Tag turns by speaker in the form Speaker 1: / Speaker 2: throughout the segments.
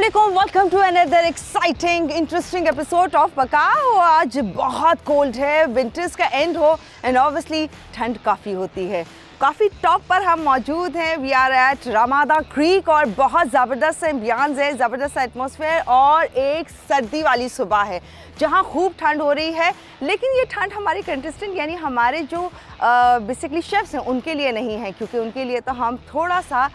Speaker 1: अस्सलामुअलैकुम, welcome to another exciting interesting episode of Pakao. आज बहुत कोल्ड है, विंटर्स का एंड हो एंड ऑब्वियसली ठंड काफ़ी होती है। काफ़ी टॉप पर हम मौजूद हैं, we are at Ramada Creek और बहुत ज़बरदस्त एम्बियंस है, ज़बरदस्त एटमॉस्फेयर और एक सर्दी वाली सुबह है जहाँ खूब ठंड हो रही है। लेकिन ये ठंड हमारे कंटेस्टेंट यानी हमारे जो बेसिकली शेफ्स हैं उनके लिए नहीं है, क्योंकि उनके लिए तो हम थोड़ा सा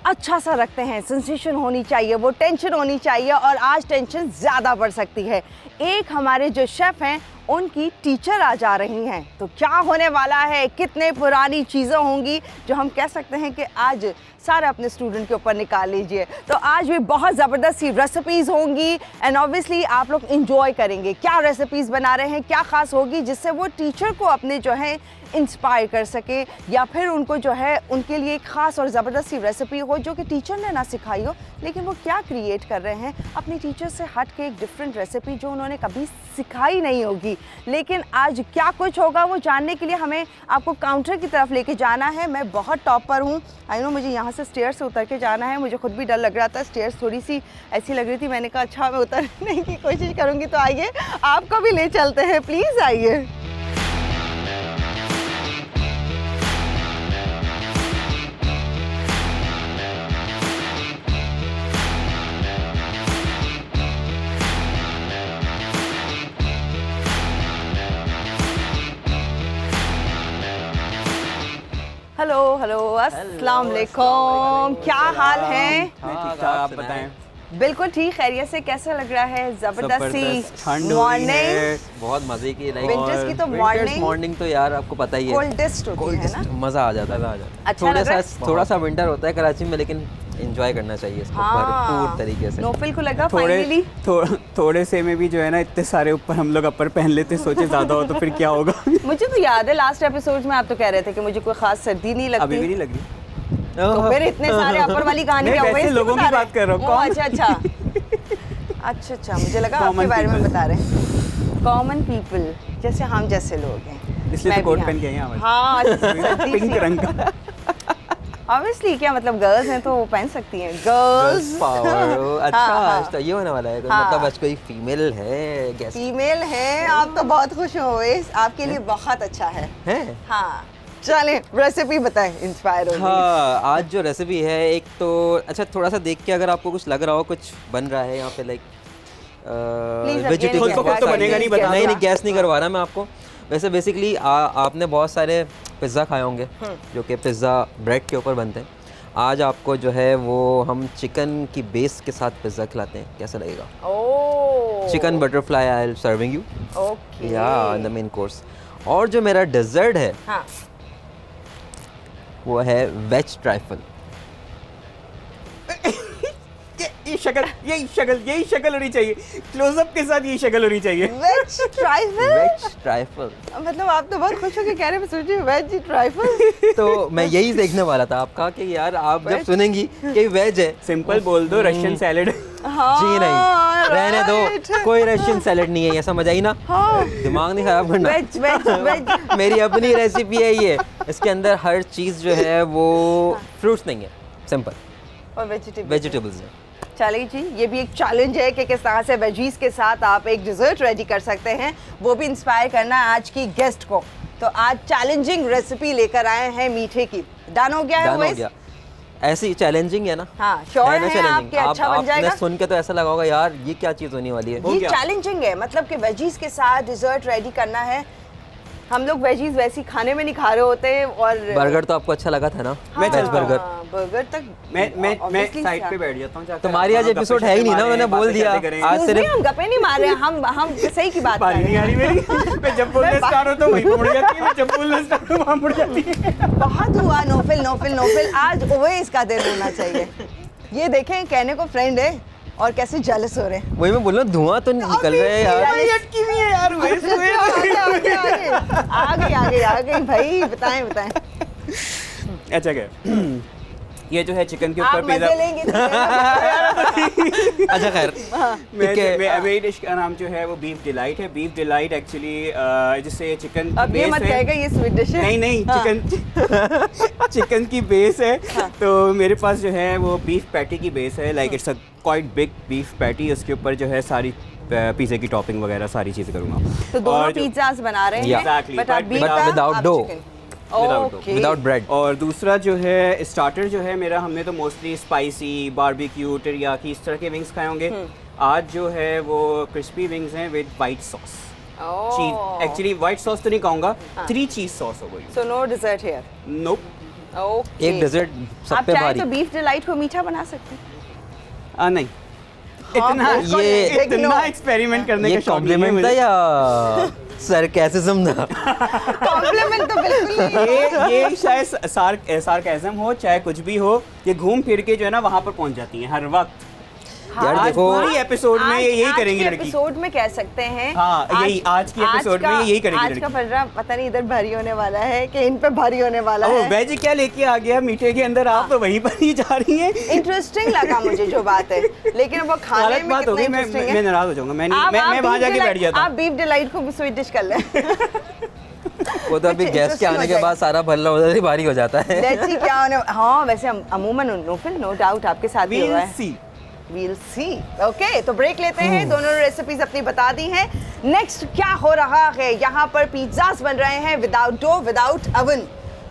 Speaker 1: अच्छा सा रखते हैं। सेंसेशन होनी चाहिए, वो टेंशन होनी चाहिए और आज टेंशन ज़्यादा बढ़ सकती है। एक हमारे जो शेफ़ हैं उनकी टीचर आज आ रही हैं, तो क्या होने वाला है, कितने पुरानी चीज़ें होंगी जो हम कह सकते हैं कि आज सारे अपने स्टूडेंट के ऊपर निकाल लीजिए। तो आज भी बहुत ज़बरदस्त सी रेसिपीज़ होंगी एंड ऑब्वियसली आप लोग इंजॉय करेंगे। क्या रेसिपीज़ बना रहे हैं, क्या ख़ास होगी जिससे वो टीचर को अपने जो है इंस्पायर कर सके, या फिर उनको जो है उनके लिए एक ख़ास और ज़बरदस्त सी रेसिपी हो जो कि टीचर ने ना सिखाई हो, लेकिन वो क्या क्रिएट कर रहे हैं अपनी टीचर से हट के, एक डिफरेंट रेसिपी जो उन्होंने कभी सिखाई नहीं होगी। लेकिन आज क्या कुछ होगा वो जानने के लिए हमें आपको काउंटर की तरफ लेके जाना है। मैं बहुत टॉप पर हूँ, आई नो मुझे यहाँ से स्टेयर से उतर के जाना है। मुझे खुद भी डर लग रहा था, स्टेयर्स थोड़ी सी ऐसी लग रही थी। मैंने कहा अच्छा मैं उतरने की कोशिश करूँगी। तो आइए आपको भी ले चलते हैं, प्लीज़ आइए। हेलो हेलो, अस्सलाम वालेकुम, क्या हाल है?
Speaker 2: ठीक, आप बताएं।
Speaker 1: बिल्कुल ठीक, खैरियत से। कैसा लग रहा है? जबरदस्त सी मॉर्निंग,
Speaker 3: बहुत मजे की।
Speaker 1: विंटर्स की तो
Speaker 3: मॉर्निंग तो यार आपको पता ही है
Speaker 1: कोल्डेस्ट होती है ना।
Speaker 3: मजा आ जाता है।
Speaker 1: अच्छा
Speaker 3: थोड़ा सा विंटर होता है कराची में, लेकिन एंजॉय करना चाहिए इसको भरपूर तरीके से।
Speaker 1: नोफिल को लगा फाइनली
Speaker 2: थोड़े से में भी जो है ना इतने सारे ऊपर हम लोग अपर पहन लेते, सोचे ज्यादा हो तो फिर क्या होगा।
Speaker 1: मुझे तो याद है लास्ट एपिसोड में आप तो कह रहे थे कि मुझे कोई खास सर्दी नहीं लगती।
Speaker 2: अभी भी नहीं लग रही
Speaker 1: तो फिर इतने सारे अपर वाली कहानी क्या हुई?
Speaker 2: लोगों की बात कर रहा हूँ।
Speaker 1: अच्छा, मुझे लगा आपके बारे में बता रहे हैं। कॉमन पीपल, जैसे हम जैसे लोग हैं,
Speaker 2: इसलिए तो कोट पहन के आई हैं।
Speaker 1: हाँ,
Speaker 2: पिंक रंग का।
Speaker 1: ऑब्वियसली, क्या मतलब गर्ल्स हैं तो वो पहन सकती हैं, गर्ल्स
Speaker 3: पावर। अच्छा
Speaker 1: हाँ।
Speaker 3: तो ये होने वाला है
Speaker 1: हाँ।
Speaker 3: मतलब आज कोई फीमेल है गेस्ट?
Speaker 1: फीमेल है, आप तो बहुत खुश हो, आपके लिए बहुत अच्छा है। हाँ चलें, रेसिपी बताएं, इंस्पायर हो।
Speaker 3: हाँ, आज जो रेसिपी है, एक तो अच्छा थोड़ा सा देख के अगर आपको कुछ लग रहा हो कुछ बन रहा है यहाँ पे लाइक वेजिटेबल
Speaker 2: तो बनेगा नहीं,
Speaker 3: नहीं गैस नहीं करवा रहा मैं आपको। वैसे बेसिकली आपने बहुत सारे पिज़्ज़ा खाए होंगे जो कि पिज़्ज़ा ब्रेड के ऊपर बनते हैं। आज आपको जो है वो हम चिकन की बेस के साथ पिज़्ज़ा खिलाते हैं, कैसा लगेगा? Chicken butterfly I am serving you या द मेन कोर्स। और जो मेरा डेजर्ट है वो है वेज ट्राइफल।
Speaker 2: यही शक्ल होनी चाहिए, क्लोजअप के साथ यही शक्ल होनी चाहिए।
Speaker 1: वेज ट्राइफल मतलब आप तो बहुत खुश हो के कह रहे हैं, सोच रही वेज ट्राइफल।
Speaker 3: तो मैं यही देखने वाला था आपका कि यार आप जब सुनेंगी कि वेज है,
Speaker 2: सिंपल बोल दो रशियन सैलेड।
Speaker 3: जी नहीं, रहने दो, कोई रशियन सैलेड नहीं है, ये समझ आई ना? दिमाग नहीं खराब करना।
Speaker 1: वेज
Speaker 3: मेरी अपनी रेसिपी है ये, इसके अंदर हर चीज़ जो है वो फ्रूट्स नहीं है, सिंपल
Speaker 1: और
Speaker 3: वेजिटेबल्स है।
Speaker 1: चलिए जी, ये भी एक चैलेंज है कि किस तरह से वेजीज के साथ आप एक डिज़र्ट रेडी कर सकते हैं, वो भी इंस्पायर करना है आज की गेस्ट को। तो आज चैलेंजिंग रेसिपी लेकर आए हैं मीठे की। डन हो गया है वो?
Speaker 3: ऐसी चैलेंजिंग है ना?
Speaker 1: हाँ, श्योर है आपके अच्छा बन जाएगा।
Speaker 3: आपने सुन के तो ऐसा लगा होगा यार ये क्या चीज़ होने वाली है।
Speaker 1: ये चैलेंजिंग है, मतलब कि वेजीज के साथ डिज़र्ट रेडी करना है। हम लोग वेजीज वैसी खाने में नहीं खा रहे होते। और
Speaker 3: बर्गर तो आपको अच्छा लगा था ना? वेज
Speaker 1: बर्गर तक
Speaker 2: मैं साइड पे बैठ जाता हूँ।
Speaker 3: तुम्हारी आज एपिसोड है ही नहीं ना, उन्होंने बोल दिया। आज सिर्फ
Speaker 1: हम गप्पे नहीं मार रहे, हम सही की बात कर रहे हैं।
Speaker 2: मैं जब बोलने स्टार्ट होता हूँ वहीं मुड़ जाती है, मैं जब बोलने स्टार्ट होता हूँ वहाँ मुड़ जाती है।
Speaker 1: बहुत हुआ नोफिल, आज ओवेस का दिन होना चाहिए। ये देखें, कहने को फ्रेंड है और कैसे जेलस हो रहे हैं।
Speaker 3: वही मैं बोल रहा हूँ, धुआं तो निकल रहा है यार।
Speaker 2: अटकी हुई है यार।
Speaker 1: आगे भाई, बताएं।
Speaker 2: अच्छा क्या ये जो है चिकन के
Speaker 1: आप
Speaker 2: ऊपर पिज़्ज़ा,
Speaker 1: मजे लेंगे ठीक है।
Speaker 3: अच्छा खैर ठीक है।
Speaker 2: मेरी डिश का नाम जो है वो बीफ डिलाइट है। बीफ डिलाइट एक्चुअली जिससे चिकन
Speaker 1: अब ये मत कहेगा ये स्वीट डिश है।
Speaker 2: नहीं चिकन चिकन की बेस है। तो मेरे पास जो है वो बीफ पैटी की बेस है, like it's a quite big beef patty. उसके ऊपर जो है सारी पिज़्ज़ा की टॉपिंग वगैरह सारी चीज़ें करूँगा।
Speaker 1: तो दोनों पिज़्ज़ास बना रहे हैं
Speaker 2: Exactly,
Speaker 1: बट आप
Speaker 2: but
Speaker 1: बीफ का,
Speaker 3: without
Speaker 1: आप
Speaker 3: dough.
Speaker 1: chicken.
Speaker 2: Without dough.
Speaker 1: Okay.
Speaker 3: Without bread.
Speaker 2: और दूसरा जो है स्टार्टर जो है मेरा, हमने तो मोस्टली स्पाइसी, बारबेक्यू, टेरियाकी इस तरह के विंग्स खाए होंगे। आज जो है वो क्रिस्पी विंग्स हैं विद वाइट सॉस, चीज।
Speaker 1: Oh.
Speaker 2: एक्चुअली वाइट सॉस तो नहीं कहूँगा, 3 चीज सॉस हो गई।
Speaker 1: So no dessert here.
Speaker 2: Nope,
Speaker 1: Okay.
Speaker 3: एक डेजर्ट सब
Speaker 1: आप
Speaker 3: पे
Speaker 1: चाहे
Speaker 3: भारी।
Speaker 1: तो बीफ डिलाइट को मीठा बना सकते हैं।
Speaker 2: नहीं
Speaker 1: हाँ, बिल्कुल नहीं, लेकिन
Speaker 2: इतना
Speaker 1: no.
Speaker 2: एक्सपेरिमेंट करने
Speaker 3: ये
Speaker 2: का शौक नहीं है
Speaker 3: कॉम्प्लीमेंट था
Speaker 2: मुझे।
Speaker 3: या सरकैसिज्म था?
Speaker 1: कॉम्प्लीमेंट तो बिल्कुल नहीं।
Speaker 2: ये शायद सार्केज़म हो चाहे कुछ भी हो, ये घूम फिर के जो है ना वहाँ पर पहुँच जाती हैं हर वक्त।
Speaker 3: यार
Speaker 2: आज
Speaker 3: देखो,
Speaker 2: पूरी एपिसोड में ये यही करेंगी लड़की।
Speaker 1: एपिसोड में कह सकते हैं।
Speaker 2: हाँ, यही आज की एपिसोड में यही करेंगी
Speaker 1: आज का
Speaker 2: लड़की।
Speaker 1: पलड़ा पता नहीं इधर भारी होने वाला है कि इन पे भारी होने वाला है।
Speaker 2: वेज क्या लेके आ गया मीठे के अंदर, आप तो वहीं पर ही जा रही हैं।
Speaker 1: इंटरेस्टिंग लगा मुझे जो बात है, लेकिन वो खाने
Speaker 2: गलत
Speaker 1: में
Speaker 2: बात हो
Speaker 1: कितना
Speaker 2: गई,
Speaker 1: इंटरेस्टिंग
Speaker 2: मैं
Speaker 1: है।
Speaker 2: नाराज हो जाऊंगा। मैं वहाँ
Speaker 1: beef
Speaker 2: जाके बैठ
Speaker 1: delight-
Speaker 2: जाता।
Speaker 1: आप बीफ डिलाइट को स्वीट डिश कर लें।
Speaker 3: वो तो अभी
Speaker 1: कुछ
Speaker 3: गैस के
Speaker 1: interesting
Speaker 3: आने
Speaker 1: हो
Speaker 3: के बाद सारा भल्ला उधर ही भारी हो जाता है।
Speaker 1: लेट्स सी क्या होने। हाँ वैसे अमूमन नोफिल नो डाउट आपके साथ भी हुआ
Speaker 2: We'll
Speaker 1: है।
Speaker 2: see.
Speaker 1: We'll see. ओके तो ब्रेक लेते हैं। दोनों रेसिपीज अपनी बता दी हैं। नेक्स्ट क्या हो रहा है, यहाँ पर पिज्जास बन रहे हैं without dough, without oven.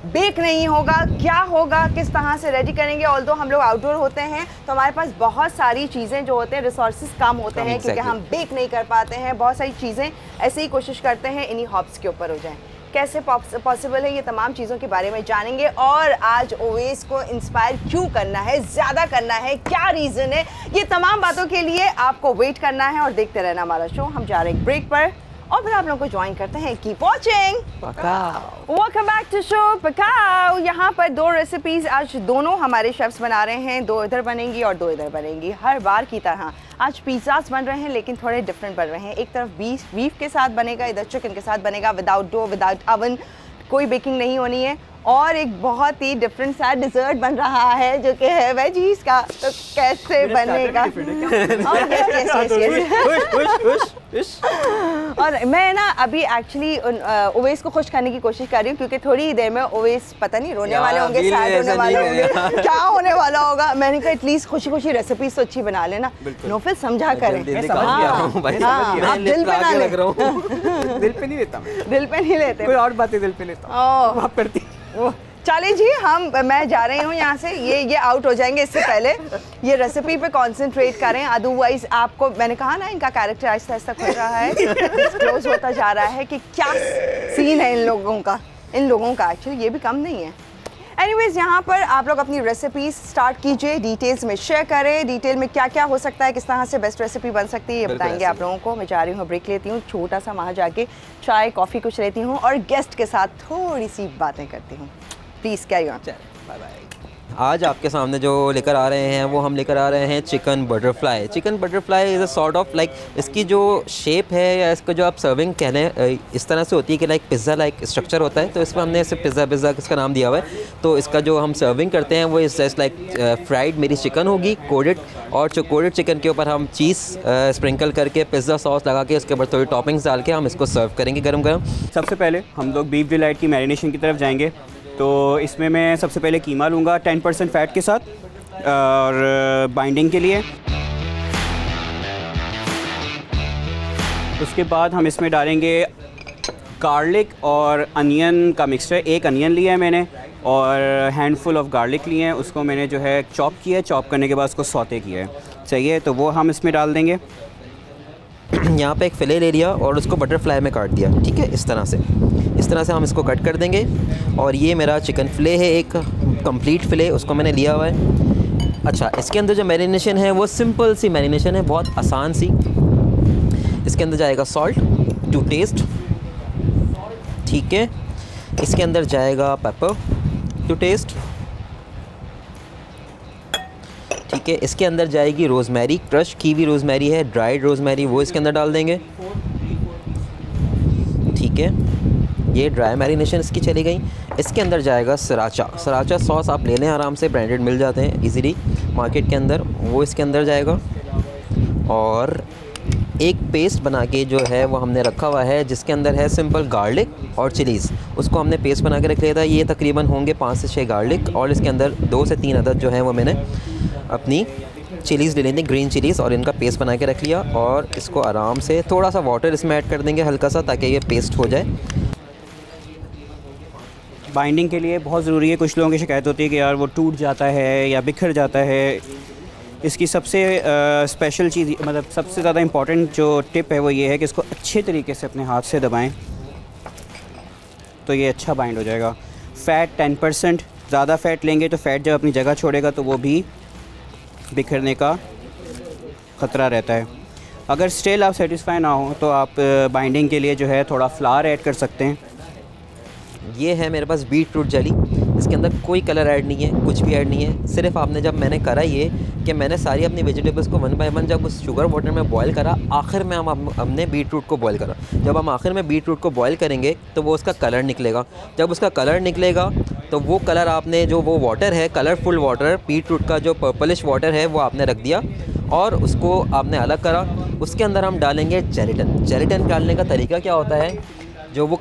Speaker 1: Bake नहीं होगा, क्या होगा, किस तरह से रेडी करेंगे। ऑल्दो हम लोग आउटडोर होते हैं तो हमारे पास बहुत सारी चीज़ें जो होते हैं, रिसोर्सेज कम होते हैं क्योंकि हम बेक नहीं कर पाते हैं। बहुत सारी चीज़ें ऐसे ही कोशिश करते हैं इन्हीं हॉब्स के ऊपर हो जाएं। कैसे पॉसिबल है, ये तमाम चीज़ों के बारे में जानेंगे। और आज ओवेस को इंस्पायर क्यों करना है, ज़्यादा करना है, क्या रीज़न है, ये तमाम बातों के लिए आपको वेट करना है और देखते रहना हमारा शो। हम जा रहे हैं ब्रेक पर और फिर आप लोगों को ज्वाइन करते हैं। Keep watching. Welcome back to show Pakao. यहाँ पर 2 रेसिपीज आज दोनों हमारे शेफ्स बना रहे हैं। 2 इधर बनेंगी और 2 इधर बनेंगी, हर बार की तरह। आज पिज़्ज़ास बन रहे हैं लेकिन थोड़े डिफरेंट बन रहे हैं। एक तरफ बीफ के साथ बनेगा, इधर चिकन के साथ बनेगा, विदाउट डो, विदाउट अवन, कोई बेकिंग नहीं होनी है। और एक बहुत ही डिफरेंट सा डिज़र्ट बन रहा है जो कि है वेजीज का। तो कैसे बनेगा? और मैं ना अभी एक्चुअली ओवेस को खुश करने की कोशिश कर रही हूँ क्योंकि थोड़ी ही देर में ओवेस पता नहीं रोने वाले होंगे, सैड होने वाले होंगे, क्या होने वाला होगा। मैंने कहा एटलीस्ट खुशी खुशी रेसिपीज तो अच्छी बना लेना। नोफिल समझा करें। आप दिल पे ना
Speaker 3: लग रहा हूँ।
Speaker 2: दिल पे नहीं लेता मैं,
Speaker 1: दिल पे नहीं लेते।
Speaker 2: कोई और बातें दिल पे लेता हूँ। आप करती।
Speaker 1: चलिए जी, मैं जा रही हूँ यहाँ से। ये आउट हो जाएंगे, इससे पहले ये रेसिपी पे कंसंट्रेट करें। अदरवाइज आपको मैंने कहा ना इनका कैरेक्टर आहिस्ता आहिस्ता खुल रहा है, क्लोज होता जा रहा है कि क्या सीन है इन लोगों का। एक्चुअली ये भी कम नहीं है। एनीवेज यहाँ पर आप लोग अपनी रेसिपीज स्टार्ट कीजिए, डिटेल्स में शेयर करें। डिटेल में क्या क्या हो सकता है, किस तरह से बेस्ट रेसिपी बन सकती है, ये बताएंगे आप लोगों को। मैं जा रही हूँ, ब्रेक लेती हूँ, छोटा सा वहाँ जाके चाय कॉफ़ी कुछ लेती हूँ और गेस्ट के साथ थोड़ी सी बातें करती हूँ। Please carry on.
Speaker 2: Bye bye.
Speaker 3: आज आपके सामने जो लेकर आ रहे हैं वो हम लेकर आ रहे हैं chicken butterfly. Chicken butterfly is a sort of like, इसकी जो शेप है या इसको जो आप सर्विंग कह लें इस तरह से होती है कि लाइक पिज़्ज़ा लाइक स्ट्रक्चर होता है, तो इस पर हमने इसे पिज़्ज़ा इसका नाम दिया हुआ है। तो इसका जो हम सर्विंग करते हैं वो इस जस्ट लाइक फ्राइड मेरी चिकन होगी कोडेड, और जो कोडेड चिकन के ऊपर हम चीज़ स्प्रिंकल करके पिज़्ज़ा सॉस लगा के उसके ऊपर थोड़ी टॉपिंग्स डाल के हम इसको सर्व करेंगे गरम गरम।
Speaker 2: सबसे पहले हम लोग बीफ डिलाइट की मैरिनेशन की तरफ जाएंगे। तो इसमें मैं सबसे पहले कीमा लूँगा 10% फैट के साथ और बाइंडिंग के लिए। उसके बाद हम इसमें डालेंगे गार्लिक और अनियन का मिक्सचर। 1 अनियन लिया है मैंने और हैंडफुल ऑफ गार्लिक लिए हैं, उसको मैंने जो है चॉप किया है। चॉप करने के बाद उसको सौते किया है। सही है, तो वो हम इसमें डाल देंगे।
Speaker 3: यहाँ पे एक फ़िले ले लिया और उसको बटरफ्लाई में काट दिया, ठीक है, इस तरह से हम इसको कट कर देंगे। और ये मेरा चिकन फ़िले है, एक कंप्लीट फ़िले, उसको मैंने लिया हुआ है। अच्छा, इसके अंदर जो मैरिनेशन है वो सिंपल सी मैरिनेशन है, बहुत आसान सी। इसके अंदर जाएगा सॉल्ट टू टेस्ट, ठीक है। इसके अंदर जाएगा पेपर टू टेस्ट, ठीक है। इसके अंदर जाएगी रोज़मेरी, क्रश की हुई रोज़मेरी है, ड्राइड रोज़मेरी, वो इसके अंदर डाल देंगे, ठीक है। ये ड्राई मैरिनेशन इसकी चली गई। इसके अंदर जाएगा सराचा सॉस, आप ले लें आराम से, ब्रांडेड मिल जाते हैं इजीली मार्केट के अंदर, वो इसके अंदर जाएगा। और एक पेस्ट बना के जो है वो हमने रखा हुआ है, जिसके अंदर है सिंपल गार्लिक और चिलीज़, उसको हमने पेस्ट बना के रख लिया था। ये तकरीबन होंगे 5 से 6 गार्लिक, और इसके अंदर 2 से 3 अदद जो है वो मैंने अपनी चिलीज़ ले लेंगे, ग्रीन चिलीज़, और इनका पेस्ट बना के रख लिया। और इसको आराम से थोड़ा सा वाटर इसमें ऐड कर देंगे हल्का सा, ताकि ये पेस्ट हो जाए।
Speaker 2: बाइंडिंग के लिए बहुत ज़रूरी है। कुछ लोगों की शिकायत होती है कि यार वो टूट जाता है या बिखर जाता है। इसकी सबसे स्पेशल चीज़, मतलब सबसे ज़्यादा इम्पॉर्टेंट जो टिप है वो ये है कि इसको अच्छे तरीके से अपने हाथ से दबाएं, तो ये अच्छा बाइंड हो जाएगा। फ़ैट 10%, ज़्यादा फ़ैट लेंगे तो फ़ैट जब अपनी जगह छोड़ेगा तो वो भी बिखरने का ख़तरा रहता है। अगर स्टिल आप सेटिस्फाई ना हो तो आप बाइंडिंग के लिए जो है थोड़ा फ्लावर ऐड कर सकते हैं।
Speaker 3: ये है मेरे पास बीट रूट जेली, इसके अंदर कोई कलर ऐड नहीं है, कुछ भी ऐड नहीं है। सिर्फ आपने, जब मैंने करा ये कि मैंने सारी अपनी वेजिटेबल्स को 1 बाय 1 जब उस शुगर वाटर में बॉयल करा, आखिर में हमने बीट रूट को बॉयल करा। जब हम आखिर में बीट रूट को बॉयल करेंगे तो वो उसका कलर निकलेगा। जब उसका कलर निकलेगा तो वो कलर आपने, जो वो वाटर है, कलरफुल वाटर, बीट रूट का जो पर्पलिश वाटर है, वो आपने रख दिया और उसको आपने अलग करा। उसके अंदर हम डालेंगे जेलेटिन। जेलेटिन डालने का तरीका क्या होता है, जो वो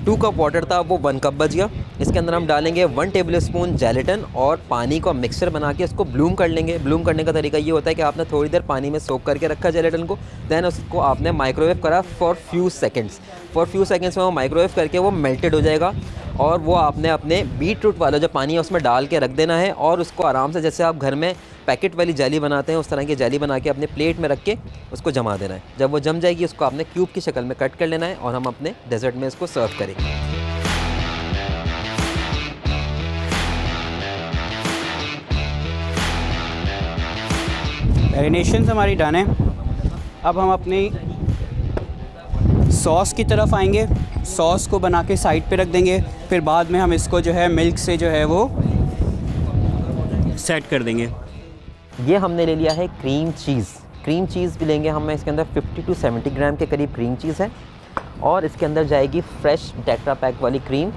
Speaker 3: 2 कप वाटर था वो 1 कप बच गया। इसके अंदर हम डालेंगे 1 टेबल स्पून जेलेटिन और पानी को मिक्सचर बना के उसको ब्लूम कर लेंगे। ब्लूम करने का तरीका ये होता है कि आपने थोड़ी देर पानी में सोक करके रखा जेलेटिन को, दैन उसको आपने माइक्रोवेव करा फॉर फ्यू सेकेंड्स में वो माइक्रोवेव करके वो मेल्टेड हो जाएगा। और वो आपने अपने बीट रूट वाला जो पानी है उसमें डाल के रख देना है, और उसको आराम से, जैसे आप घर में पैकेट वाली जाली बनाते हैं, उस तरह की जाली बना के अपने प्लेट में रख के उसको जमा देना है। जब वो जम जाएगी उसको आपने क्यूब की शक्ल में कट कर लेना है, और हम अपने डेजर्ट में इसको सर्व करेंगे।
Speaker 2: मैरिनेशन हमारी डन है। अब हम अपनी सॉस की तरफ आएंगे। सॉस को बना के साइड पे रख देंगे, फिर बाद में हम इसको जो है मिल्क से जो है वो सेट कर देंगे।
Speaker 3: ये हमने ले लिया है क्रीम चीज़ भी लेंगे हम। इसके अंदर 50 to 70 ग्राम के करीब क्रीम चीज़ है, और इसके अंदर जाएगी फ्रेश टेट्रा पैक वाली क्रीम,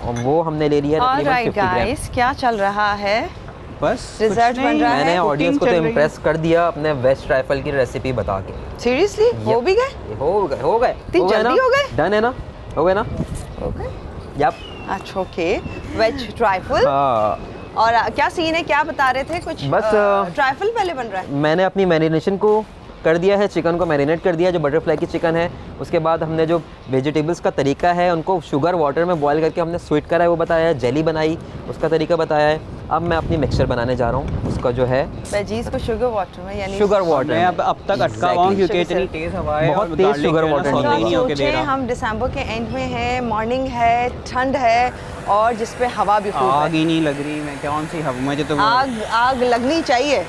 Speaker 3: और वो हमने ले लिया है तकरीबन 50 ग्राम।
Speaker 1: क्या चल रहा है?
Speaker 2: बस
Speaker 1: रिजल्ट बन रहा है।
Speaker 3: मैंने ऑडियंस को तो इम्प्रेस कर दिया अपने वेज ट्राइफल की रेसिपी बता के।
Speaker 1: सीरियसली हो भी गए?
Speaker 3: हो गए
Speaker 1: इतनी जल्दी हो गए?
Speaker 3: डन है ना, हो गए ना,
Speaker 1: हो गए।
Speaker 3: यप।
Speaker 1: अच्छा, ओके। Veg trifle. और क्या सीन है, क्या बता रहे थे कुछ?
Speaker 3: बस
Speaker 1: ट्राइफल पहले बन रहा है।
Speaker 3: मैंने अपनी मैरिनेशन को कर दिया है, चिकन को मैरिनेट कर दिया, जो बटरफ्लाई की चिकन है। उसके बाद हमने जो वेजिटेबल्स का तरीका है उनको शुगर वाटर में बॉयल करके हमने स्वीट करा है, वो बताया है। जेली बनाई, उसका तरीका बताया है। अब मैं अपनी मिक्सचर बनाने जा रहा हूँ, उसका जो है
Speaker 1: वेजीज को शुगर वाटर में, यानी
Speaker 3: शुगर वाटर
Speaker 2: मैं अब तक अटका हुआ हूँ क्योंकि इतनी तेज़ हवा है,
Speaker 3: बहुत तेज़ शुगर वाटर
Speaker 2: नहीं होके दे रहा।
Speaker 1: हम दिसंबर के एंड में हैं, मॉर्निंग है, ठंड है, और जिस पे हवा भी खूब
Speaker 2: आग
Speaker 1: है।
Speaker 2: ही नहीं लग रही। मैं कौन सी हवा, मुझे तो
Speaker 1: आग लगनी चाहिए।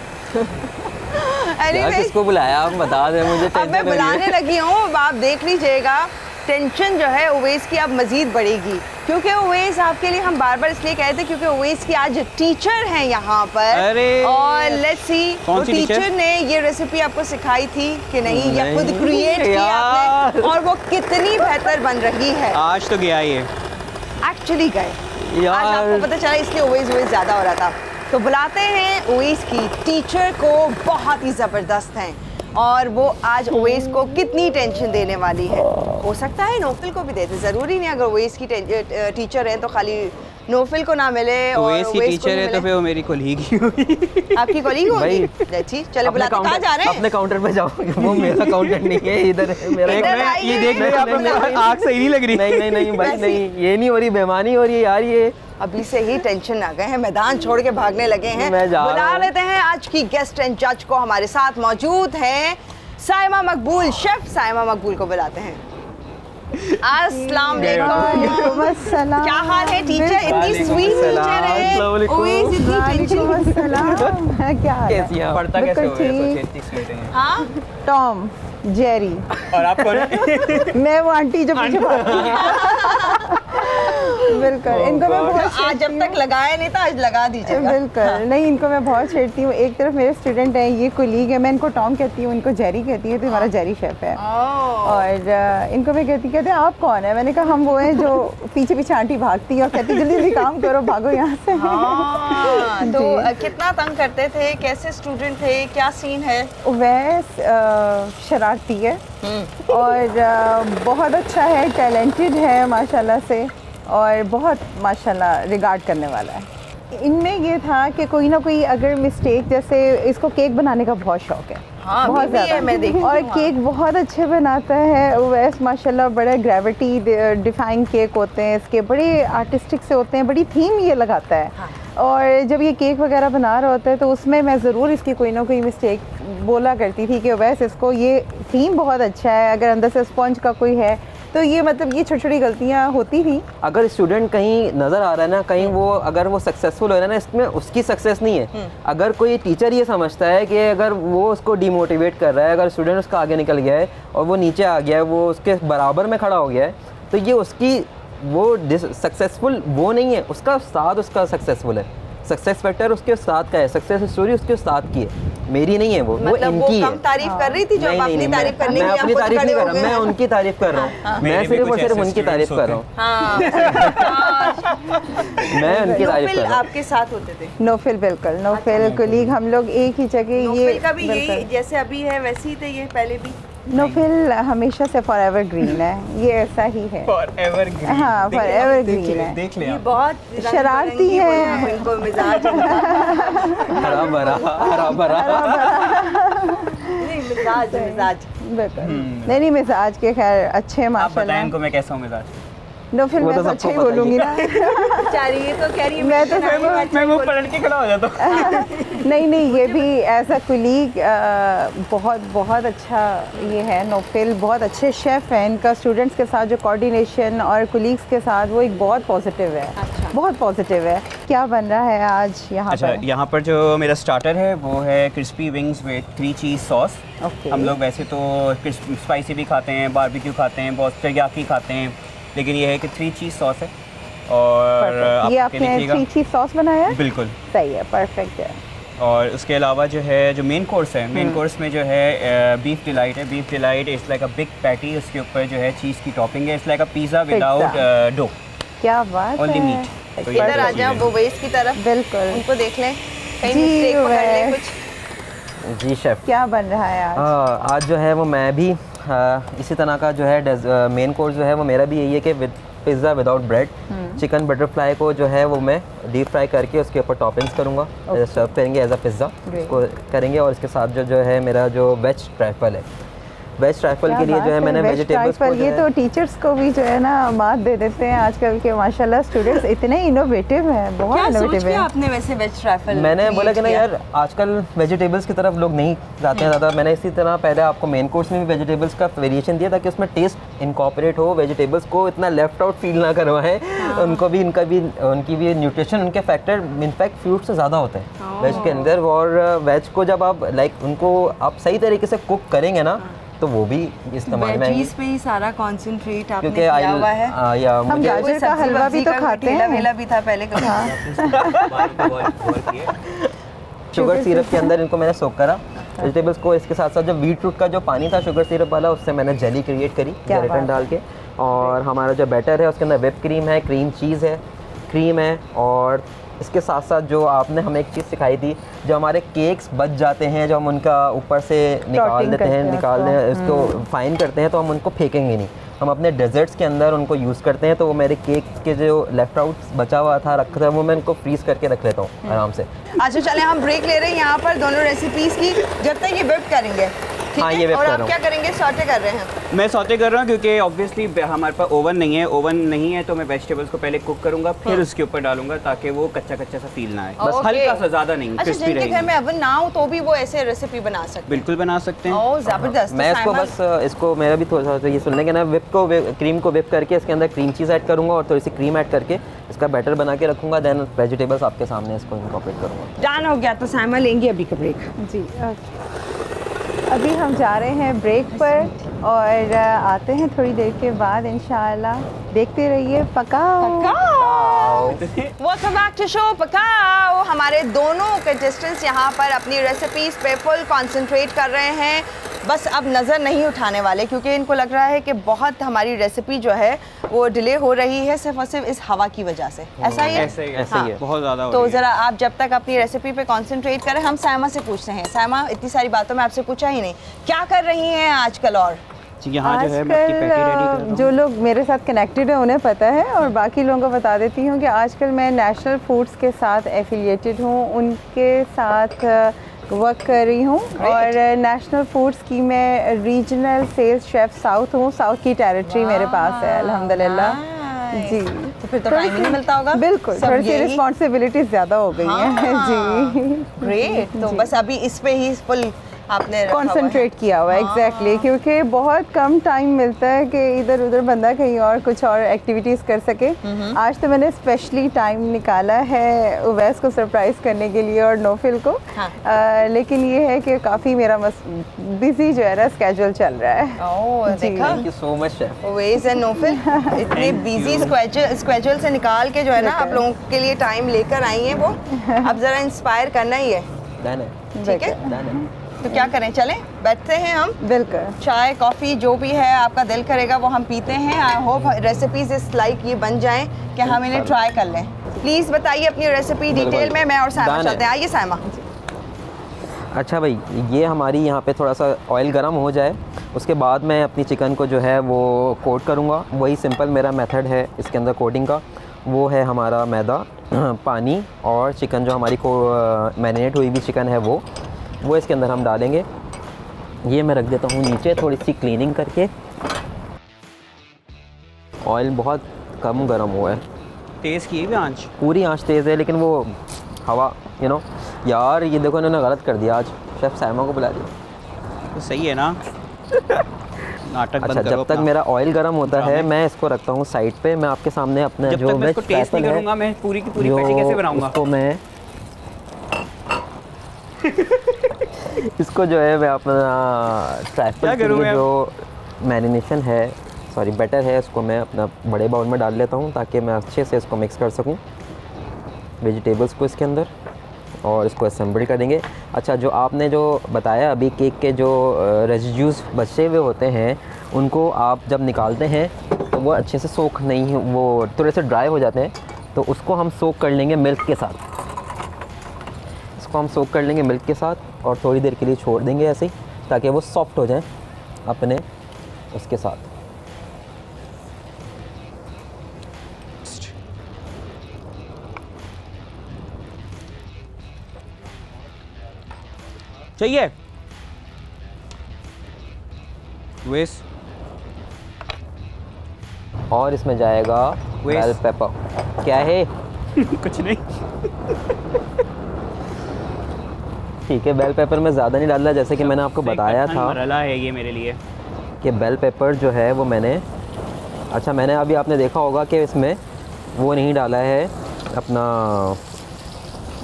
Speaker 3: किसको बुलाया आप बता दें मुझे।
Speaker 1: अब मैं बुलाने लगी हूँ, अब आप देख लीजिएगा। टेंशन जो है उवैस की अब मज़ीद बढ़ेगी, क्योंकि उवैस आपके लिए हम बार बार इसलिए कहते हैं क्योंकि उवैस की आज टीचर हैं यहाँ पर।
Speaker 2: अरे
Speaker 1: और लेट्स सी वो टीचर ने ये रेसिपी आपको सिखाई थी कि नहीं, या खुद क्रिएट की आपने, और वो कितनी बेहतर बन रही है।
Speaker 2: आज तो गया ये
Speaker 1: एक्चुअली गए आज, आपको पता चला, इसलिए उवैस ज़्यादा हो रहा था। तो बुलाते हैं उवैस की टीचर को, बहुत ही ज़बरदस्त हैं, और वो आज उवैस को कितनी टेंशन देने वाली है। हो सकता है नोफिल को भी देते, ज़रूरी नहीं अगर उवैस की टीचर है तो खाली नोफिल को ना मिले और
Speaker 2: उवैस की टीचर है तो फिर वो मेरी कोलीग ही होगी।
Speaker 1: आपकी कोलीग होगी? चलो बुलाते, कहाँ जा रहे हैं?
Speaker 3: अपने काउंटर पे जाओ। वो मेरा काउंटर नहीं है, इधर है मेरा।
Speaker 2: ये देख रहे हैं आप, आग सही नहीं लग रही।
Speaker 3: नहीं भाई नहीं, ये नहीं हो रही, बेईमानी हो रही है यार। ये
Speaker 1: अभी से ही टेंशन आ गए हैं, मैदान छोड़ के भागने लगे हैं। बुला लेते हैं आज की गेस्ट एंड जज को। हमारे साथ मौजूद हैं साइमा मकबूल, शेफ साइमा मकबूल को बुलाते हैं। अस्सलाम वालेकुम। क्या हाल है टीचर? इतनी स्वीट टीचर है, उवैस इतनी टेंशन।
Speaker 4: क्या
Speaker 3: कैसी हैं?
Speaker 2: पढ़ता कैसे हो रहा है?
Speaker 1: हाँ,
Speaker 4: टॉम जेरी।
Speaker 2: और आप कौन?
Speaker 4: मैं वो आंटी जो पीछे भागती है।
Speaker 1: बिल्कुल इनको मैं बहुत
Speaker 4: आज जब तक लगाया नहीं था, आज लगा दीजिएगा।
Speaker 1: बिल्कुल नहीं, इनको मैं बहुत छेड़ती हूँ। एक तरफ मेरे स्टूडेंट हैं, ये कोलीग है, मैं इनको टॉम कहती हूँ, इनको जेरी कहती है, तो हमारा जेरी शेफ है। और इनको मैं कहते हैं आप कौन है? मैंने कहा हम वो हैं जो पीछे पीछे आंटी भागती है और कहती जल्दी जल्दी काम करो, भागो यहाँ से।
Speaker 4: तो कितना तंग करते थे, कैसे स्टूडेंट थे, क्या सीन है?
Speaker 1: वह शरारती है और बहुत अच्छा है, टैलेंटेड है माशाल्लाह से, और बहुत माशाल्लाह रिगार्ड करने वाला है। इनमें ये था कि कोई ना कोई अगर मिस्टेक, जैसे इसको केक बनाने का बहुत शौक है,
Speaker 4: हाँ,
Speaker 1: बहुत
Speaker 4: अभी भी है, मैं देखती
Speaker 1: और
Speaker 4: हूँ।
Speaker 1: केक बहुत अच्छे बनाता है वैसे माशाल्लाह। बड़ा ग्रेविटी डिफाइंग केक होते हैं इसके, बड़े आर्टिस्टिक से होते हैं, बड़ी थीम ये लगाता है।
Speaker 4: हाँ।
Speaker 1: और जब ये केक वगैरह बना रहा होता है तो उसमें मैं ज़रूर इसकी कोई ना कोई मिस्टेक बोला करती थी कि वैसे इसको ये थीम बहुत अच्छा है, अगर अंदर से स्पंज का कोई है तो ये मतलब ये छोटी छोटी गलतियाँ होती थी।
Speaker 3: अगर स्टूडेंट कहीं नज़र आ रहा है ना, कहीं वो अगर वो सक्सेसफुल हो रहा है ना, इसमें उसकी सक्सेस नहीं है। अगर कोई टीचर ये समझता है कि अगर वो उसको डिमोटिवेट कर रहा है, अगर स्टूडेंट उसका आगे निकल गया है और वो नीचे आ गया है, वो उसके बराबर में खड़ा हो गया है, तो ये उसकी वो सक्सेसफुल वो नहीं है, उसका उस्ताद उसका सक्सेसफुल है। सक्सेस फैक्टर उसके उस्ताद का है, सक्सेस स्टोरी उसके उस्ताद की है, मेरी नहीं है। वो
Speaker 4: मतलब
Speaker 3: इनकी
Speaker 4: वो
Speaker 3: है।
Speaker 4: कम तारीफ कर रही थी जो आप अपनी तारीफ करने
Speaker 3: मैं
Speaker 4: के लिए
Speaker 3: अपनी
Speaker 4: आप खुद
Speaker 3: तारीफ
Speaker 4: खड़े
Speaker 3: नहीं कर
Speaker 4: हो
Speaker 3: रहा,
Speaker 4: गए
Speaker 3: मैं
Speaker 4: हैं।
Speaker 3: उनकी तारीफ कर रहा हूँ। मैं सिर्फ और सिर्फ उनकी तारीफ कर रहा हूँ।
Speaker 4: हाँ।
Speaker 3: मैं उनकी तारीफ कर
Speaker 4: नोफिल
Speaker 3: रहा हूँ।
Speaker 4: आपके साथ होते थे?
Speaker 1: नोफिल बिल्कुल, नोफिल कोलीग, हम लोग एक ही जगह। ये
Speaker 4: नोफिल का भी यही
Speaker 1: बिल्कुल।
Speaker 4: जैसे अभी है वैसे ही थे ये पहले भी?
Speaker 1: नोफिल हमेशा से फॉर एवर ग्रीन है, ये ऐसा ही है।
Speaker 2: Forever green.
Speaker 1: हाँ, forever green है।
Speaker 2: देख ले
Speaker 4: ये
Speaker 2: आप।
Speaker 4: बहुत
Speaker 1: शरारती
Speaker 4: रंग-बिरंगी
Speaker 1: है।
Speaker 4: बोलना इनको मिजाज
Speaker 3: हरा भरा हरा भरा।
Speaker 4: नहीं, मिजाज मिजाज।
Speaker 1: बिल्कुल नहीं नहीं, मिजाज के खैर अच्छे
Speaker 2: आप बताएं
Speaker 1: माशाल्लाह।
Speaker 2: इनको मैं कैसा हूँ मिजाज?
Speaker 1: नोफिल
Speaker 3: वो
Speaker 1: मैं
Speaker 3: तो
Speaker 1: तो
Speaker 3: सबको
Speaker 1: अच्छा ही
Speaker 3: पता ही
Speaker 1: बोलूँगी ना।
Speaker 4: बेचारी ये तो कह रही है
Speaker 1: मैं तो
Speaker 2: मैं मुंह पलट के खड़ा हो जाता हूँ।
Speaker 1: नहीं नहीं, ये भी एज अ कुलीग बहुत बहुत अच्छा ये है। नोफिल बहुत अच्छे शेफ़ हैं, इनका स्टूडेंट्स के साथ जो कोऑर्डिनेशन और कुलीग्स के साथ वो एक बहुत पॉजिटिव है।
Speaker 4: अच्छा।
Speaker 1: बहुत पॉजिटिव है। क्या बन रहा है आज यहाँ
Speaker 2: अच्छा,
Speaker 1: पर?
Speaker 2: यहाँ पर जो मेरा स्टार्टर है वो है crispy wings with 3 cheese sauce.
Speaker 1: Okay.
Speaker 2: हम लोग वैसे तो स्पाइसी भी खाते हैं, बारबेक्यू खाते हैं, बहुत teriyaki खाते हैं, लेकिन ये है कि 3 चीज़ सॉस है। और
Speaker 1: Perfect। ये
Speaker 2: आप
Speaker 1: आपने
Speaker 2: देखिएगा।
Speaker 1: 3 चीज़ सॉस बनाया है?
Speaker 2: बिल्कुल।
Speaker 1: सही है, परफेक्ट है।
Speaker 2: और उसके अलावा जो है जो मेन कोर्स है, मेन कोर्स में जो है बीफ डिलाइट है। Beef delight is like a big patty, उसके ऊपर जो है चीज़ की टॉपिंग है। It's like a pizza without dough,
Speaker 1: क्या बात
Speaker 2: ओनली
Speaker 1: है।
Speaker 2: मीट।
Speaker 4: इधर आ जाओ वो वेस्ट की तरफ,
Speaker 1: बिल्कुल।
Speaker 4: उनको देख लें कहीं
Speaker 1: जी,
Speaker 4: मिस्टेक पकड़ ले
Speaker 1: वह-
Speaker 4: कुछ।
Speaker 3: जी शेफ।
Speaker 1: क्या बन रहा है आज?
Speaker 3: आज जो है वो मैं भी इसी तरह का जो है मेन कोर्स जो है वो मेरा भी यही है कि pizza without bread. Chicken butterfly को जो है वो मैं डीप फ्राई करके उसके ऊपर टॉपिंग्स करूँगा, सर्व करेंगे एज अ पिज़्ज़ा उसको करेंगे। और इसके साथ जो है मेरा जो वेज ट्राइफल है, वेज ट्राइफल
Speaker 1: क्या
Speaker 3: के लिए
Speaker 1: बात
Speaker 3: जो है मैंने
Speaker 1: वेज
Speaker 3: वेजिटेबल्स को
Speaker 1: ट्राइफल, ये तो टीचर्स को भी जो है ना मात दे देते हैं आजकल के माशाल्लाह। स्टूडेंट्स इतने इनोवेटिव हैं, बहुत
Speaker 4: क्या सोच
Speaker 1: इनोवेटिव
Speaker 4: के
Speaker 1: हैं।
Speaker 4: आपने वैसे वेज ट्रैफल
Speaker 3: मैंने बोला कि ना यार आजकल वेजिटेबल्स की तरफ लोग नहीं जाते हैं ज़्यादा। मैंने इसी तरह पहले आपको मेन कोर्स में भी वेजिटेबल्स का वेरिएशन दिया ताकि उसमें टेस्ट इनकॉर्पोरेट हो, वेजिटेबल्स को इतना लेफ्ट आउट फील ना करवाएं। उनको भी उनकी भी न्यूट्रिशन, उनके फैक्टर इनफैक्ट फ्रूट से ज़्यादा होते हैं वेज के अंदर। और वेज को जब आप उनको आप सही तरीके से कुक करेंगे ना तो वो भी इस्तेमाल में आएंगे।
Speaker 4: वेजीज पे ही सारा कंसंट्रेट आपने
Speaker 3: क्योंकि
Speaker 4: किया हुआ है।
Speaker 1: हम
Speaker 3: मुझे
Speaker 1: गाजर
Speaker 4: कोई
Speaker 1: का
Speaker 4: सब्जी
Speaker 1: हलवा भी
Speaker 4: वब्जी
Speaker 1: तो
Speaker 4: का
Speaker 1: खाते
Speaker 4: ठेला
Speaker 1: हैं।
Speaker 4: वेला भी था पहले
Speaker 3: शुगर सिरप के अंदर इनको मैंने सोक करा वेजिटेबल्स को। इसके साथ साथ जो बीट रूट का जो पानी था शुगर सिरप वाला, उससे मैंने जेली क्रिएट करी
Speaker 1: क्या
Speaker 3: जेलेटिन
Speaker 1: बात
Speaker 3: डाल के। और हमारा जो बैटर है उसके अंदर व्हिप क्रीम है, क्रीम चीज़ है, क्रीम है। और इसके साथ साथ जो आपने हमें एक चीज़ सिखाई थी, जो हमारे केक्स बच जाते हैं, जो हम उनका ऊपर से निकाल
Speaker 1: Trotting
Speaker 3: देते हैं,
Speaker 1: करते हैं
Speaker 3: इसको फाइन करते हैं, तो हम उनको फेंकेंगे नहीं, हम अपने डेजर्ट्स के अंदर उनको यूज़ करते हैं। तो वो मेरे केक के जो लेफ्ट आउट बचा हुआ था रखा था, वो मैं इनको फ्रीज करके रख लेता हूँ आराम से।
Speaker 4: अच्छा चले हम ब्रेक ले रहे हैं यहाँ पर दोनों रेसिपीज की, जब तक ये whip करेंगे। ठीक
Speaker 3: हाँ,
Speaker 4: है?
Speaker 3: ये whip
Speaker 4: और
Speaker 3: कर
Speaker 4: आप
Speaker 3: रहा हूँ।
Speaker 4: क्या करेंगे? सॉटे कर रहे हैं।
Speaker 2: मैं सौते कर रहा हूँ क्योंकि ऑब्वियसली हमारे पास ओवन नहीं है। ओवन नहीं है तो मैं वेजिटेबल्स को पहले कुक करूँगा, फिर उसके ऊपर डालूंगा ताकि वो कच्चा कच्चा सा फील ना आए। बस
Speaker 4: ओके।
Speaker 2: हल्का सा, ज़्यादा नहीं,
Speaker 4: अच्छा,
Speaker 2: क्रिस्पी
Speaker 4: जिनके घर
Speaker 2: रहेगी।
Speaker 4: में ओवन ना हो तो भी वो ऐसे रेसिपी बना सकते हैं।
Speaker 2: बिल्कुल बना सकते हैं।
Speaker 4: ओह जबरदस्त।
Speaker 3: मैं इसको बस इसको मेरा भी थोड़ा सा ये सुनने के ना क्रीम को whip करके इसके अंदर क्रीम चीज़ ऐड करूँगा और थोड़ी सी क्रीम ऐड करके इसका बैटर बना के रखूँगा। देन वेजिटेबल्स आपके सामने इसको इनकॉर्पोरेट करूँगा।
Speaker 4: डन हो गया तो साइमा लेंगे अभी का ब्रेक।
Speaker 1: जी ओके। अभी हम जा रहे हैं ब्रेक पर और आते हैं थोड़ी देर के बाद इंशाल्लाह। देखते रहिए पकाओ।
Speaker 3: पकाओ।
Speaker 1: वेलकम बैक टू शो पकाओ। हमारे दोनों कंटेस्टेंट्स यहाँ पर अपनी रेसिपीज पे फुल कंसंट्रेट कर रहे हैं। बस अब नज़र नहीं उठाने वाले, क्योंकि इनको लग रहा है कि बहुत हमारी रेसिपी जो है वो डिले हो रही है सिर्फ और सिर्फ इस हवा की वजह से। ऐसा ही है?
Speaker 2: ऐसे ही
Speaker 3: ऐसे ही है।
Speaker 2: बहुत ज़्यादा हो
Speaker 1: तो
Speaker 2: रही है।
Speaker 1: ज़रा आप जब तक अपनी रेसिपी पे कंसंट्रेट करें, हम सायमा से पूछते हैं। सायमा, इतनी सारी बातों में आपसे पूछा ही नहीं, क्या कर रही हैं आजकल? और
Speaker 2: यहाँ जो है मैं आपकी पैटी रेडी कर रहा हूँ।
Speaker 5: जो लोग मेरे साथ कनेक्टेड है उन्हें पता है, और बाकी लोगों को बता देती हूँ कि आजकल मैं नेशनल फूड्स के साथ एफिलिएटेड हूँ, उनके साथ वर्क कर रही हूँ। और नेशनल फूड्स की मैं रीजनल सेल्स शेफ साउथ हूँ। साउथ की टेरिटरी मेरे पास है अल्हम्दुलिल्लाह जी।
Speaker 1: तो फिर तो टाइम ही नहीं मिलता होगा।
Speaker 5: बिल्कुल,
Speaker 1: सब
Speaker 5: थोड़ी सी
Speaker 1: यही।
Speaker 5: रिस्पॉन्सिबिलिटीज ज़्यादा हो गई हैं जी।
Speaker 1: ग्रेट। तो बस अभी इस पे ही फुल आपने रखा हुआ है।
Speaker 5: कंसंट्रेट किया हुआ है एग्जैक्टली, क्योंकि बहुत कम टाइम मिलता है कि इधर उधर बंदा कहीं और कुछ और एक्टिविटीज़ कर सके। आज तो मैंने स्पेशली टाइम निकाला है उवैस को सरप्राइज करने के लिए और नोफिल को।
Speaker 1: हाँ।
Speaker 5: लेकिन ये है कि काफ़ी मेरा बिजी जो है ना स्केड्यूल चल रहा है।
Speaker 1: ओह,
Speaker 5: जी।
Speaker 1: देखा
Speaker 3: thank you so much chef.
Speaker 1: Owais and Naufil इतने बिजी स्केड्यूल से निकाल के जो है ना आप लोगों के लिए टाइम लेकर आई हैं वो। अब ज़रा इंस्पायर करना ही है,
Speaker 3: डन है,
Speaker 1: ठीक है?
Speaker 3: डन है।
Speaker 1: तो क्या करें, चलें बैठते हैं हम।
Speaker 5: बिल्कुल।
Speaker 1: चाय कॉफ़ी जो भी है आपका दिल करेगा वो हम पीते हैं। आई होप रेसिपीज इस लाइक ये बन जाएं कि हम इन्हें ट्राई कर लें। प्लीज़ बताइए अपनी रेसिपी डिटेल में। मैं और सायमा
Speaker 3: Done है।
Speaker 1: चलते हैं। आइए सायमा।
Speaker 3: अच्छा भाई, ये हमारी यहाँ पे थोड़ा सा ऑयल गर्म हो जाए, उसके बाद मैं अपनी चिकन को जो है वो कोट करूँगा। वही सिंपल मेरा मेथड है इसके अंदर कोटिंग का। वो है हमारा मैदा, पानी और चिकन, जो हमारी को मैरिनेट हुई हुई चिकन है वो इसके अंदर हम डालेंगे। ये मैं रख देता हूँ नीचे थोड़ी सी क्लीनिंग करके। ऑयल बहुत कम गर्म हुआ है,
Speaker 2: तेज़ की भी आंच।
Speaker 3: पूरी आंच तेज़ है, लेकिन वो हवा यार ये देखो इन्होंने गलत कर दिया। आज शेफ सायमा को बुला दिया।
Speaker 2: तो सही है ना। नाटक बंद
Speaker 3: अच्छा,
Speaker 2: करो
Speaker 3: जब तक
Speaker 2: अपना।
Speaker 3: मेरा ऑयल गर्म होता है
Speaker 2: ड्रामे।
Speaker 3: मैं इसको रखता हूँ साइड पे। मैं आपके सामने अपने
Speaker 2: जब
Speaker 3: जो
Speaker 2: तक मैं इसको
Speaker 3: वेज
Speaker 2: टेस्ट नहीं
Speaker 3: ट्राइफल है,
Speaker 2: करूँगा मैं पूरी की पूरी
Speaker 3: जो
Speaker 2: पैटी कैसे बनाऊँगा?
Speaker 3: उसको मैं इसको जो है मैं अपना ट्राइफल
Speaker 2: क्या
Speaker 3: के
Speaker 2: करूँ
Speaker 3: लिए
Speaker 2: मैं?
Speaker 3: जो मैरिनेशन है, सॉरी बैटर है, उसको मैं अपना बड़े बाउल में डाल लेता हूँ ताकि मैं अच्छे से इसको मिक्स कर सकूँ वेजिटेबल्स को इसके अंदर, और इसको असेंबल करेंगे। अच्छा, जो आपने जो बताया अभी केक के जो रेजिड्यूज़ बचे हुए होते हैं, उनको आप जब निकालते हैं तो वो अच्छे से सोख नहीं, वो थोड़े से ड्राई हो जाते हैं, तो उसको हम सोख कर लेंगे मिल्क के साथ। इसको हम सोख कर लेंगे मिल्क के साथ और थोड़ी देर के लिए छोड़ देंगे ऐसे ही, ताकि वो सॉफ्ट हो जाएं अपने उसके साथ।
Speaker 2: चाहिए वेस।
Speaker 3: और इसमें जाएगा
Speaker 2: Wait.
Speaker 3: Bell pepper. क्या है?
Speaker 2: कुछ नहीं।
Speaker 3: ठीक है, बेल पेपर में ज़्यादा नहीं डालना, जैसे कि मैंने आपको बताया था
Speaker 2: मरहला है ये मेरे लिए।
Speaker 3: कि बेल पेपर जो है वो मैंने, अच्छा मैंने अभी आपने देखा होगा कि इसमें वो नहीं डाला है अपना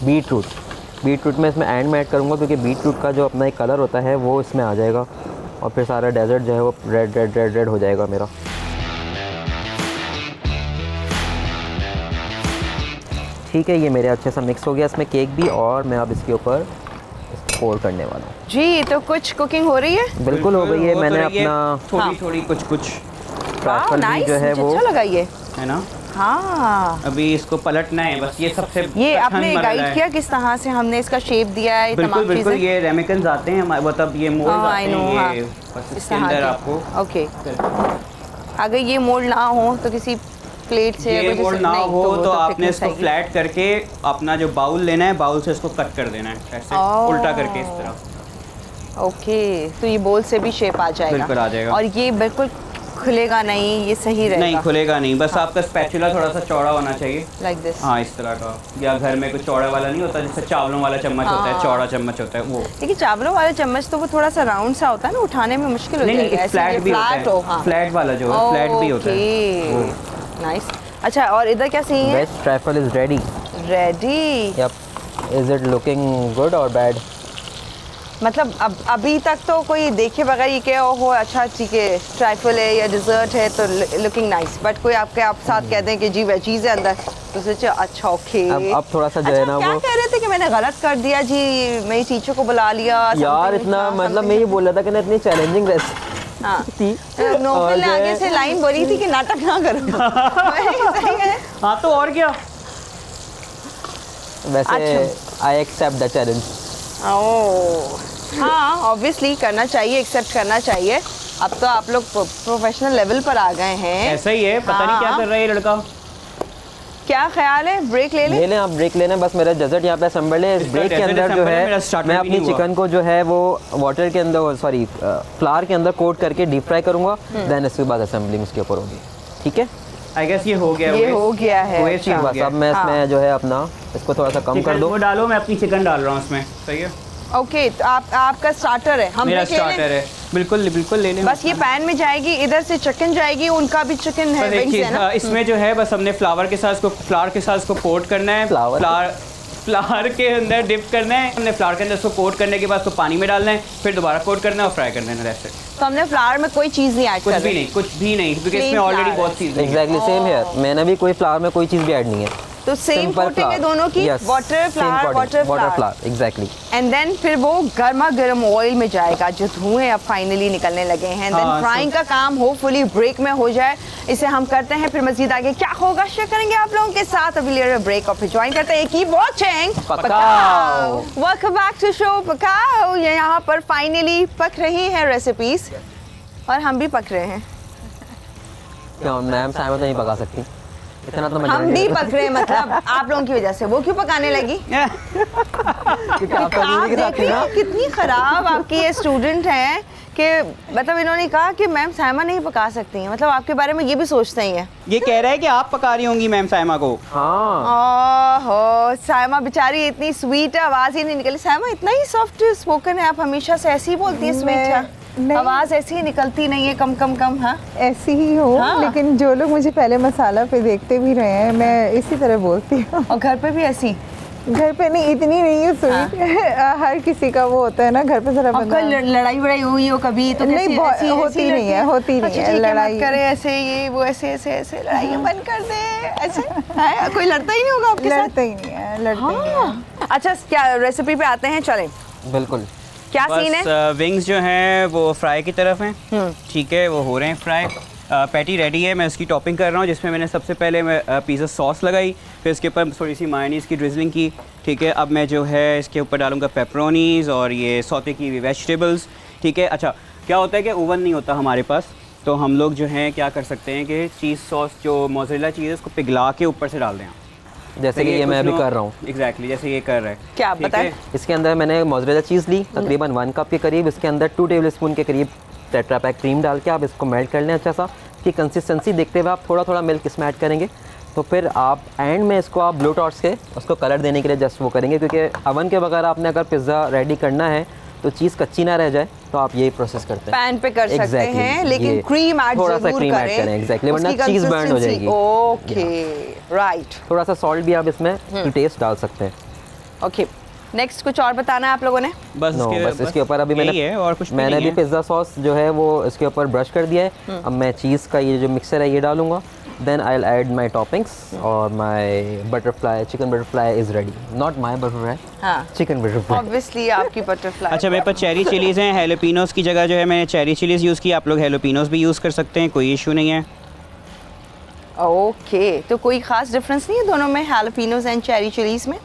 Speaker 3: बीट रूट। बीट रूट में इसमें एंड में ऐड करूँगा, क्योंकि बीट रूट का जो अपना एक कलर होता है वो इसमें आ जाएगा और फिर सारा डेजर्ट जो है वो रेड रेड रेड रेड हो जाएगा मेरा। ठीक है, ये मेरे अच्छे से मिक्स हो गया इसमें केक भी, और मैं अब इसके ऊपर पोर करने वाला हूँ।
Speaker 1: जी, तो कुछ कुकिंग हो रही है?
Speaker 3: बिल्कुल हो गई है।
Speaker 2: तो
Speaker 3: मैंने
Speaker 2: ये
Speaker 3: अपना
Speaker 2: थोड़ी थोड़ी कुछ
Speaker 3: ट्राइफल भी
Speaker 1: नाइस,
Speaker 3: जो है वो
Speaker 1: अच्छा लगा ये।
Speaker 2: है ना।
Speaker 1: हाँ,
Speaker 2: अभी इसको पलटना है बस। ये सबसे
Speaker 1: ये
Speaker 2: कठिन
Speaker 1: आपने
Speaker 2: मरहला
Speaker 1: गाइड
Speaker 2: है।
Speaker 1: किया किस तरह से हमने इसका शेप दिया है, ये
Speaker 2: बिल्कुल
Speaker 1: तमाम
Speaker 2: बिल्कुल।
Speaker 1: चीजें?
Speaker 2: ये रेमिकन्स आते हैं हमारे, मतलब ये मोल्ड
Speaker 1: हाँ,
Speaker 2: आते
Speaker 1: I know,
Speaker 2: हैं
Speaker 1: हाँ।
Speaker 2: ये बस
Speaker 1: इस
Speaker 2: इसके
Speaker 1: तरह
Speaker 2: अंदर
Speaker 1: के।
Speaker 2: आपको
Speaker 1: ओके, अगर ये मोल्ड ना हो तो किसी प्लेट से या
Speaker 2: ये
Speaker 1: कुछ से-
Speaker 2: मोल्ड ना
Speaker 1: नहीं,
Speaker 2: हो
Speaker 1: वो
Speaker 2: तो आपने
Speaker 1: thickness
Speaker 2: इसको
Speaker 1: आएगी।
Speaker 2: फ्लैट करके अपना जो बाउल लेना है, बाउल से इसको कट कर देना है ऐसे उल्टा करके इस तरह।
Speaker 1: ओके, तो ये बोल से भी शेप आ जाएगा।
Speaker 2: बिल्कुल आ जाएगा।
Speaker 1: और ये बिल्कुल खुलेगा नहीं, ये सही रहेगा।
Speaker 2: नहीं खुलेगा नहीं, बस आपका स्पैचुला थोड़ा सा चौड़ा होना चाहिए।
Speaker 1: Like this.
Speaker 2: हाँ, इस तरह का। या घर में कुछ चौड़ा वाला नहीं होता, जैसे चावलों वाला चम्मच होता है, चौड़ा चम्मच होता है वो।
Speaker 1: देखिए, चावलों वाले चम्मच तो वो थोड़ा सा राउंड सा होता है ना, उठाने में मुश्किल हो
Speaker 2: नहीं
Speaker 1: जाएगा।
Speaker 2: नहीं,
Speaker 1: ऐसे
Speaker 2: फ्लैट
Speaker 1: ये
Speaker 2: भी होता
Speaker 1: फ्लैट हो,
Speaker 2: है।
Speaker 1: हाँ।
Speaker 2: फ्लैट वाला जो है फ्लैट भी होता है वो।
Speaker 1: नाइस। अच्छा, और इधर क्या सीन है?
Speaker 3: Veg trifle is ready.
Speaker 1: Ready.
Speaker 3: Yup. Is it looking good और बैड?
Speaker 1: मतलब अब अभी तक तो कोई देखे बगैर ये क्या हो, अच्छा ठीक है ट्राइफल है या डिज़र्ट है तो लुकिंग नाइस, बट कोई आपके आप साथ कहते हैं कि जी वेजीज है अंदर, तो सोचे अच्छा ओके।
Speaker 3: अब थोड़ा सा जो है ना
Speaker 1: क्या
Speaker 3: वो
Speaker 1: कह रहे थे कि मैंने गलत कर दिया जी, मेरी टीचर को बुला लिया
Speaker 3: यार
Speaker 1: something
Speaker 3: इतना
Speaker 1: था,
Speaker 3: मतलब
Speaker 1: something
Speaker 3: मैं ये बोल रहा था कि ना इतनी चैलेंजिंग
Speaker 1: हाँ।
Speaker 3: थी।
Speaker 1: नोफिल ने
Speaker 3: और
Speaker 1: आगे से लाइन बोली थी कि नाटक ना करो। सही है।
Speaker 2: हाँ तो और क्या।
Speaker 3: वैसे
Speaker 1: अच्छा।
Speaker 3: I accept the challenge.
Speaker 1: Oh हाँ, ऑब्वियसली करना चाहिए, एक्सेप्ट करना चाहिए। अब तो आप लोग प्रोफेशनल लेवल पर आ गए हैं।
Speaker 2: ऐसा ही है, पता नहीं क्या
Speaker 1: हाँ।
Speaker 2: कर रहा है ये लड़का।
Speaker 1: क्या ख्याल है, ब्रेक ले
Speaker 3: ले लें आप, ब्रेक लेना, बस मेरा डेजर्ट यहाँ पे असेंबल है। इस
Speaker 2: इसका
Speaker 3: ब्रेक के
Speaker 2: dessert
Speaker 3: अंदर जो
Speaker 2: assemble है, मेरा
Speaker 3: है
Speaker 2: starter
Speaker 3: मैं
Speaker 2: भी
Speaker 3: अपनी
Speaker 2: नहीं हुआ।
Speaker 3: चिकन को जो है वो वाटर के अंदर सॉरी फ्लावर के अंदर कोट करके डीप फ्राई करूँगा, देन इसके बाद असेंबलिंग उसके ऊपर होगी। ठीक है,
Speaker 2: आई गेस ये हो गया।
Speaker 1: ये हो गया है।
Speaker 2: वो चीज़ हो
Speaker 3: बस
Speaker 2: गया।
Speaker 3: अब मैं इसमें जो है अपना इसको थोड़ा सा कम कर
Speaker 2: चिकन
Speaker 3: दो।
Speaker 2: वो डालो, मैं अपनी चिकन डाल रहा हूँ इसमें। सही है,
Speaker 1: ओके, तो आपका स्टार्टर है, हम
Speaker 2: मेरा
Speaker 1: ब्रेक ले लें?
Speaker 2: स्टार्टर है। बिल्कुल बिल्कुल ले लें।
Speaker 1: बस ये पैन में जाएगी, इधर से चिकन जाएगी, उनका भी चिकन है,
Speaker 2: बस एक
Speaker 1: wings
Speaker 2: चीज़,
Speaker 1: है ना?
Speaker 2: इसमें जो है बस हमने फ्लावर के साथ इसको कोट करना है। फ्लावर के अंदर डिप करना है। हमने फ्लावर के अंदर इसको कोट करने के बाद इसको पानी में डालना है, फिर दोबारा कोट करना है और फ्राई करना है। That's it.
Speaker 1: तो हमने फ्लावर में कोई चीज़ नहीं ऐड
Speaker 2: कुछ
Speaker 1: कर
Speaker 2: भी
Speaker 1: रहे।
Speaker 2: नहीं, कुछ भी नहीं, क्योंकि
Speaker 1: Plain
Speaker 2: इसमें ऑलरेडी
Speaker 1: flour
Speaker 2: बहुत चीज़ है।
Speaker 3: एग्जैक्टली सेम है, मैंने भी कोई फ्लावर में कोई चीज़ भी ऐड नहीं है।
Speaker 1: तो सेम
Speaker 3: Simple
Speaker 1: कोटिंग है
Speaker 3: flour.
Speaker 1: दोनों की,
Speaker 3: Yes,
Speaker 1: water
Speaker 3: same
Speaker 1: flour,
Speaker 3: coating,
Speaker 1: water
Speaker 3: water
Speaker 1: flour,
Speaker 3: flour, exactly.
Speaker 1: And then फिर वो गर्मा गर्म ऑयल में जाएगा, जो धुएं अब फाइनली निकलने लगे हैं। देन
Speaker 2: हाँ,
Speaker 1: फ्राइंग का काम होपफुली ब्रेक में हो जाए, इसे हम करते हैं। फिर मजीद आगे क्या होगा शेयर करेंगे आप लोगों के साथ। अभी ले ब्रेक और फिर ज्वाइन करते हैं। कीप वाचिंग
Speaker 3: पकाओ।
Speaker 1: वेलकम बैक टू शो पकाओ। ये यहाँ पर फाइनली पक रही है रेसिपीज और हम भी पक रहे हैं।
Speaker 3: क्यों मैम साइमा तो नहीं पका सकती इतना तो मैं
Speaker 1: हम
Speaker 3: जानती
Speaker 1: भी
Speaker 3: हूँ।
Speaker 1: पक रहे हैं, मतलब आप लोगों की वजह से। वो क्यों पकाने लगी?
Speaker 3: क्योंकि आप तो
Speaker 1: आप
Speaker 3: दीदी के
Speaker 1: देख
Speaker 3: साथ थी
Speaker 1: रही
Speaker 3: ना।
Speaker 1: हैं कितनी खराब आपकी ये स्टूडेंट हैं कि मतलब इन्होंने कहा कि मैम साइमा नहीं पका सकती हैं, मतलब आपके बारे में ये भी सोचते ही हैं।
Speaker 2: ये कह रहा है कि आप पका रही होंगी मैम साइमा को।
Speaker 3: हाँ
Speaker 1: ओहो, साइमा बेचारी इतनी स्वीट है, आवाज़ ही नहीं निकली। साइमा इतना ही सॉफ्ट स्पोकन है, आप हमेशा से ऐसी ही बोलती हैं स्वीट,
Speaker 5: नहीं।
Speaker 1: आवाज़ ऐसी ही निकलती नहीं है, कम कम कम। हाँ
Speaker 5: ऐसी ही हूँ,
Speaker 1: हाँ।
Speaker 5: लेकिन जो लोग मुझे पहले मसाला पे देखते भी रहे हैं, मैं इसी तरह बोलती हूँ।
Speaker 1: और घर पे भी ऐसी?
Speaker 5: घर पे नहीं, इतनी नहीं है स्वीट। हर किसी का वो होता है ना, घर पे जरा
Speaker 1: आपका
Speaker 5: बंदा
Speaker 1: लड़ाई वड़ाई हुई हो कभी तो?
Speaker 5: नहीं,
Speaker 1: कैसी-
Speaker 5: बहुत-
Speaker 1: ऐसी-
Speaker 5: होती
Speaker 1: ऐसी
Speaker 5: नहीं है,
Speaker 1: लड़की?
Speaker 5: होती नहीं
Speaker 1: अच्छा,
Speaker 5: है,
Speaker 1: ठीक मत
Speaker 5: लड़ाई।
Speaker 1: करे ऐसे, ये वो ऐसे ऐसे ऐसे लड़ाइयाँ बंद कर दे ऐसे। है कोई लड़ता ही नहीं होगा आपके साथ?
Speaker 5: लड़ते ही नहीं है, लड़ते ही नहीं है।
Speaker 1: हाँ। अच्छा, क्या रेसिपी पे आते हैं, चलें।
Speaker 3: बिल्कुल।
Speaker 1: क्या सीन है?
Speaker 2: बस विंग्स जो हैं वो फ्राई की तरफ हैं। ठीक है, वो हो रहे हैं फ्राई। पैटी रेडी है, मैं उसकी टॉपिंग कर रहा हूँ, जिसमें मैंने सबसे पहले मैं पिज़्ज़ा सॉस लगाई, फिर इसके ऊपर थोड़ी सी मायोनीज़ की ड्रिजलिंग की। ठीक है, अब मैं जो है इसके ऊपर डालूंगा पेपरोनीज़ और ये सौते की हुई वेजिटेबल्स। ठीक है, अच्छा क्या होता है कि ओवन नहीं होता हमारे पास, तो हम लोग जो हैं क्या कर सकते हैं कि चीज़ सॉस जो मोज़रेला चीज़ है उसको पिघला के ऊपर से डाल दें।
Speaker 3: जैसे कि ये मैं अभी कर रहा हूँ।
Speaker 2: एग्जैक्टली जैसे ये कर रहा है।
Speaker 1: क्या
Speaker 2: ठीक
Speaker 1: बताएं?
Speaker 2: है?
Speaker 3: इसके अंदर मैंने मोज़रेला चीज़ ली तकरीबन 1 कप के करीब। इसके अंदर 2 टेबलस्पून के करीब टेट्रा पैक क्रीम डाल के आप इसको मेल्ट कर लें अच्छा सा। इसकी कंसिस्टेंसी देखते हुए आप थोड़ा थोड़ा मिल्क इसमें ऐड करेंगे। तो फिर आप एंड में इसको आप ब्लू टॉर्च के उसको कलर देने के लिए जस्ट वो करेंगे, क्योंकि अवन के बगैर आपने अगर पिज़्ज़ा रेडी करना है तो चीज़ कच्ची ना रह जाए, तो आप यही प्रोसेस करते हैं।
Speaker 1: पैन पे कर सकते
Speaker 3: Exactly,
Speaker 1: हैं, लेकिन
Speaker 3: ये
Speaker 1: क्रीम ऐड
Speaker 3: थोड़ा सा
Speaker 1: जरूर
Speaker 3: cream add
Speaker 1: करें।
Speaker 3: करें, exactly, वरना
Speaker 1: उसकी
Speaker 3: चीज़ burn हो
Speaker 1: consistency-
Speaker 3: जाएगी।
Speaker 1: ओके, राइट,
Speaker 3: थोड़ा सा सॉल्ट भी आप इसमें टेस्ट डाल सकते हैं।
Speaker 1: ओके। नेक्स्ट कुछ और बताना है आप लोगों ने?
Speaker 2: बस
Speaker 3: नो बस इसके ऊपर अभी
Speaker 2: यही है और कुछ भी
Speaker 3: मैंने
Speaker 2: नहीं
Speaker 3: भी
Speaker 2: है।
Speaker 3: पिज़्ज़ा सॉस जो है वो इसके ऊपर ब्रश कर दिया है। अब मैं चीज़ का ये जो मिक्सर है ये डालूंगा। Then I will add my toppings और my butterfly chicken butterfly is ready. Not my butterfly,
Speaker 1: हाँ,
Speaker 3: चिकन बटरफ्लाई।
Speaker 1: ऑब्वियसली आपकी बटरफ्लाई।
Speaker 2: अच्छा, मेरे पास चेरी चिलीज़ हैं। हेलोपिनोस की जगह जो है मैंने चेरी चिलीज़ यूज़ की, आप लोग हेलोपिनोस भी यूज़ कर सकते हैं, कोई इशू नहीं है।
Speaker 1: ओके, तो कोई खास डिफरेंस नहीं है दोनों में, हैलोपिनोस एंड चेरी चिलीज में?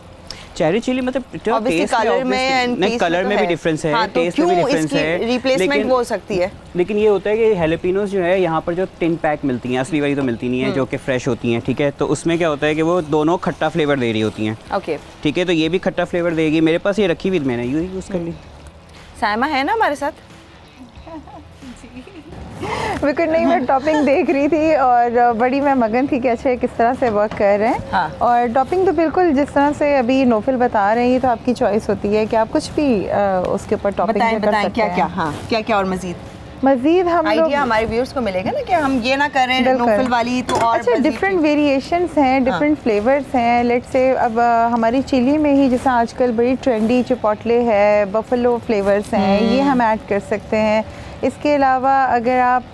Speaker 2: चेरी चिली मतलब
Speaker 1: Obviously
Speaker 2: टेस्ट
Speaker 1: colour में and
Speaker 2: नहीं,
Speaker 1: taste
Speaker 2: कलर
Speaker 1: में
Speaker 2: में
Speaker 1: तो
Speaker 2: भी
Speaker 1: है।
Speaker 2: डिफरेंस है,
Speaker 1: हाँ, तो
Speaker 2: टेस्ट में भी
Speaker 1: क्यों
Speaker 2: डिफरेंस
Speaker 1: इसकी
Speaker 2: है।
Speaker 1: रिप्लेसमेंट वो हो सकती है?
Speaker 2: लेकिन ये होता है कि हेलोपिनोस जो है यहाँ पर जो टिन पैक मिलती हैं, असली वाली तो मिलती नहीं है, जो कि फ्रेश होती हैं। ठीक है, तो उसमें क्या होता है कि वो दोनों खट्टा फ्लेवर दे रही होती हैं।
Speaker 1: ओके,
Speaker 2: ठीक है, तो ये भी खट्टा फ्लेवर देगी। मेरे पास ये रखी हुई मैंने यूज़ कर ली।
Speaker 1: साइमा है ना हमारे साथ?
Speaker 5: बिल्कुल नहीं, मैं टॉपिंग देख रही थी और बड़ी मैं मगन थी कि अच्छा ये किस तरह से वर्क कर रहे हैं।
Speaker 1: हाँ।
Speaker 5: और टॉपिंग तो बिल्कुल जिस तरह से अभी नोफिल बता रही है, तो आपकी चॉइस होती है कि आप कुछ भी उसके ऊपर टॉपिंग
Speaker 1: बताएं
Speaker 5: कर
Speaker 1: बताएं
Speaker 5: सकते
Speaker 1: क्या
Speaker 5: हैं।
Speaker 1: क्या, हाँ क्या क्या और मजीद
Speaker 5: मजीद हम लोग
Speaker 1: आइडिया हमारे व्यूअर्स को मिलेगा ना कि हम ये ना करें
Speaker 5: बिल्कुल।
Speaker 1: नोफिल वाली तो और
Speaker 5: अच्छा,
Speaker 1: मज़ीद
Speaker 5: डिफरेंट वेरिएशंस हैं, डिफरेंट फ्लेवर्स हैं। लेट्स से अब हमारी चिली में ही जैसा आजकल बड़ी ट्रेंडी चिपोटले है, बफलो फ्लेवर्स हैं, ये हम ऐड कर सकते हैं। इसके अलावा अगर आप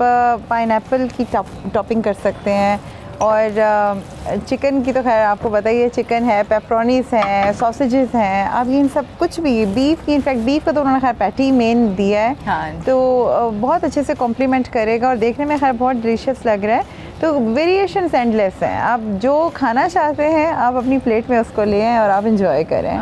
Speaker 5: पाइनएप्पल की टॉपिंग कर सकते हैं, और चिकन की तो खैर आपको पता ही है, चिकन है, पेपरोनीस हैं, सॉसेजेस हैं, आप इन सब कुछ भी, बीफ की, इनफैक्ट बीफ का तो उन्होंने खैर पैटी मेन दिया है।
Speaker 1: हाँ।
Speaker 5: तो बहुत अच्छे से कॉम्प्लीमेंट करेगा और देखने में खैर बहुत डिलीशियस लग रहा है। तो वेरिएशंस एंडलेस हैं, आप जो खाना चाहते हैं आप अपनी प्लेट में उसको ले आएं और आप इंजॉय करें।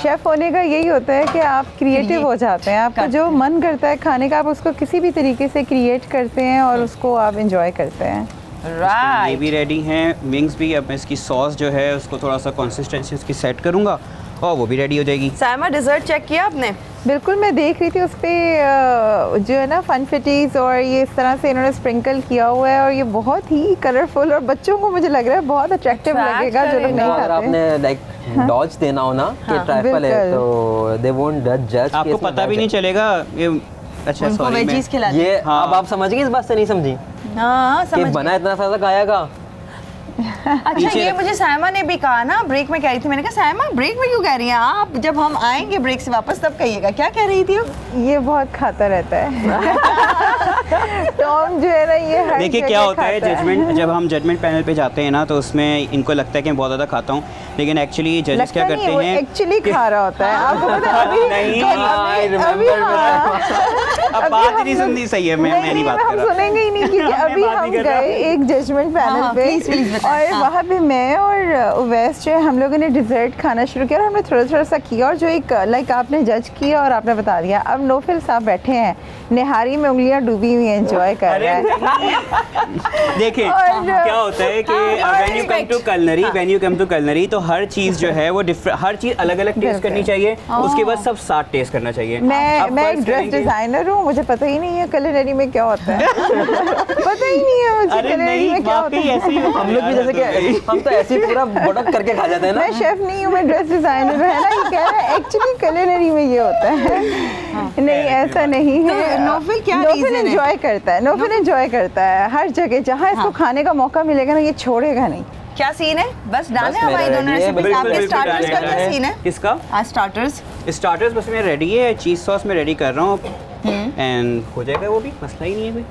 Speaker 5: शेफ़ होने का यही होता है कि आप क्रिएटिव हो जाते हैं, आपको जो मन करता है खाने का आप उसको किसी भी तरीके से क्रिएट करते हैं और उसको आप इंजॉय करते हैं।
Speaker 2: ये
Speaker 1: राइट।
Speaker 2: भी रेडी हैं, विंग्स भी। अब मैं इसकी सॉस जो है उसको थोड़ा सा कंसिस्टेंसी उसकी सेट करूँगा और वो भी रेडी हो जाएगी।
Speaker 1: सायमा, डिज़र्ट चेक किया आपने?
Speaker 5: बिल्कुल, मैं देख रही थी उस पर जो है ना फनफिटीज़ और ये इस तरह से इन्होंने स्प्रिंकल किया हुआ है और ये बहुत ही कलरफुल और बच्चों को मुझे लग रहा है बहुत अट्रैक्टिव लगेगा जो लोग नहीं
Speaker 3: अगर
Speaker 5: खाते।
Speaker 3: आपने लाइक डॉज देना हो ना कि ट्राइफल है
Speaker 5: बिल्कुल।
Speaker 3: तो दे वोंट जज।
Speaker 2: आपको पता भी नहीं चलेगा ये। अच्छा
Speaker 1: उनको
Speaker 2: सॉरी,
Speaker 1: वेजीज खिला
Speaker 3: ये
Speaker 2: हाँ।
Speaker 3: अब आप समझ गए, इस बात से नहीं समझी
Speaker 1: हाँ,
Speaker 3: कि
Speaker 1: समझ
Speaker 3: बना इतना सारा खाएगा।
Speaker 1: अच्छा,
Speaker 2: पीछे
Speaker 1: ये
Speaker 2: रख-
Speaker 1: मुझे सायमा ने भी कहा ना, ब्रेक में कह रही थी, मैंने कहा सायमा ब्रेक में क्यों कह रही हैं आप, जब हम आएंगे ब्रेक से वापस तब कहिएगा। क्या कह रही थी वो?
Speaker 5: ये बहुत खाता रहता है टॉम जो है ना ये हर
Speaker 2: देखिए
Speaker 5: जगह
Speaker 2: क्या होता है,
Speaker 5: खाता
Speaker 2: जजमेंट जब हम जजमेंट पैनल पे जाते हैं ना तो उसमें इनको लगता है कि मैं बहुत ज़्यादा खाता हूँ, लेकिन एक्चुअली जजेस
Speaker 5: लगता
Speaker 2: क्या
Speaker 5: नहीं
Speaker 2: करते
Speaker 5: है, वो
Speaker 2: हैं
Speaker 5: एक्चुअली खा रहा होता है। आपको पता है अभी
Speaker 2: नहीं,
Speaker 3: I remember
Speaker 2: अब बात ही नहीं सुननी सही है। मैं नहीं बात कर
Speaker 5: हम
Speaker 2: रहा।
Speaker 5: सुनेंगे ही नहीं क्योंकि
Speaker 2: मैं
Speaker 5: अभी
Speaker 2: बात
Speaker 5: हम
Speaker 2: नहीं कर रहा।
Speaker 5: गए एक जजमेंट पैनल
Speaker 1: हाँ,
Speaker 5: पे
Speaker 1: please बताएं,
Speaker 5: और
Speaker 1: हाँ।
Speaker 5: वहाँ पे मैं और उवैस जो है हम लोगों ने डिज़र्ट खाना शुरू किया और हमने थोड़ा थोड़ा सा किया और जो एक लाइक आपने जज किया और आपने बता दिया। अब नोफिल साहब बैठे हैं, निहारी में उंगलियां डूबी हुई हैं, एंजॉय कर रहा है।
Speaker 2: देखिए
Speaker 5: और-
Speaker 2: क्या होता है कि when you come to culinary, when you come to culinary तो हर चीज़ जो है वो हर चीज़ अलग अलग टेस्ट
Speaker 5: बिल्कुल।
Speaker 2: करनी चाहिए, उसके बाद सब साथ टेस्ट करना चाहिए।
Speaker 5: मैं
Speaker 2: अब
Speaker 5: एक
Speaker 2: फर्स्ट
Speaker 5: ड्रेस
Speaker 2: करेंगे-
Speaker 5: डिज़ाइनर हूँ, मुझे पता ही नहीं है culinary में क्या होता है पता ही नहीं है मुझे
Speaker 2: अरे
Speaker 5: culinary
Speaker 2: नहीं,
Speaker 5: में क्या होता
Speaker 2: वाकई
Speaker 5: है।
Speaker 2: ऐसे ही होता
Speaker 3: हम लोग भी
Speaker 2: है
Speaker 3: जैसे कि हम तो ऐसे ही पूरा बड़क करके खा जाते हैं ना।
Speaker 5: मैं शेफ नहीं हूँ, मैं ड्रेस डिज़ाइनर है ना, ये कह रहा है एक्चुअली culinary में ये होता है। नहीं ऐसा नहीं है।
Speaker 1: तो नोफिल क्या
Speaker 5: नोफिल
Speaker 1: reason है?
Speaker 5: एंजॉय करता है, नोफिल एंजॉय करता है हर जगह जहाँ इसको खाने का मौका मिलेगा ना ये छोड़ेगा नहीं।
Speaker 1: क्या सीन है? बस डाल
Speaker 3: बस
Speaker 1: है हमारी
Speaker 3: मेरा
Speaker 1: दोनों
Speaker 3: ready है,
Speaker 1: रेसिपीज।
Speaker 3: बिल्कुल,
Speaker 1: आपके
Speaker 3: बिल्कुल
Speaker 1: स्टार्टर्स का
Speaker 2: डालने
Speaker 1: क्या
Speaker 2: का
Speaker 1: सीन है?
Speaker 2: किसका?
Speaker 1: आज स्टार्टर्स।
Speaker 2: स्टार्टर्स बस में रेडी है, चीज़ सॉस में रेडी कर रहा हूँ एंड हो जाएगा, वो भी मसला ही नहीं है कोई।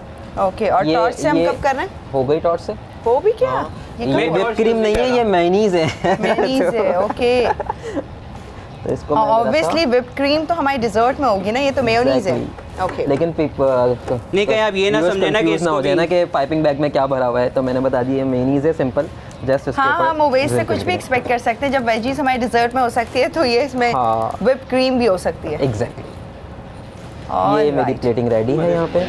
Speaker 1: ओके, और टॉर्च से हम कब कर रहे हैं?
Speaker 3: हो गई टॉर्च से।
Speaker 1: वो भी क्या?
Speaker 3: ये
Speaker 2: मैं
Speaker 3: whipped क्रीम नहीं है, ये मेयोनीज है।
Speaker 1: मेयोनीज है, ओके।
Speaker 3: तो इसको मैं जरा सा-
Speaker 1: ऑब्वियसली व्हिप्ड क्रीम तो हमारी डिजर्ट में होगी ना, ये तो मेयोनीज है।
Speaker 3: Exactly.
Speaker 1: ओके।
Speaker 3: लेकिन
Speaker 2: नहीं, कहीं आप ये ना
Speaker 3: viewers
Speaker 2: समझे ना कि
Speaker 3: confused ना हो
Speaker 2: इसको
Speaker 3: जाए ना
Speaker 2: भी-
Speaker 3: कि पाइपिंग बैग में क्या भरा हुआ है, तो मैंने बता दी ये मेयोनीज है सिंपल, जस्ट इसके
Speaker 1: हाँ,
Speaker 3: ऊपर
Speaker 1: हम ओवेज से
Speaker 3: drizzle
Speaker 1: कुछ भी
Speaker 3: करके।
Speaker 1: एक्सपेक्ट कर सकते हैं। जब वेजीज हमारी डिजर्ट में हो सकती है तो ये इसमें
Speaker 3: हाँ।
Speaker 1: व्हिप्ड क्रीम भी हो सकती है।
Speaker 3: एग्जैक्टली।
Speaker 1: All
Speaker 3: ये मेरी
Speaker 1: right.
Speaker 3: प्लेटिंग रेडी है यहाँ पे।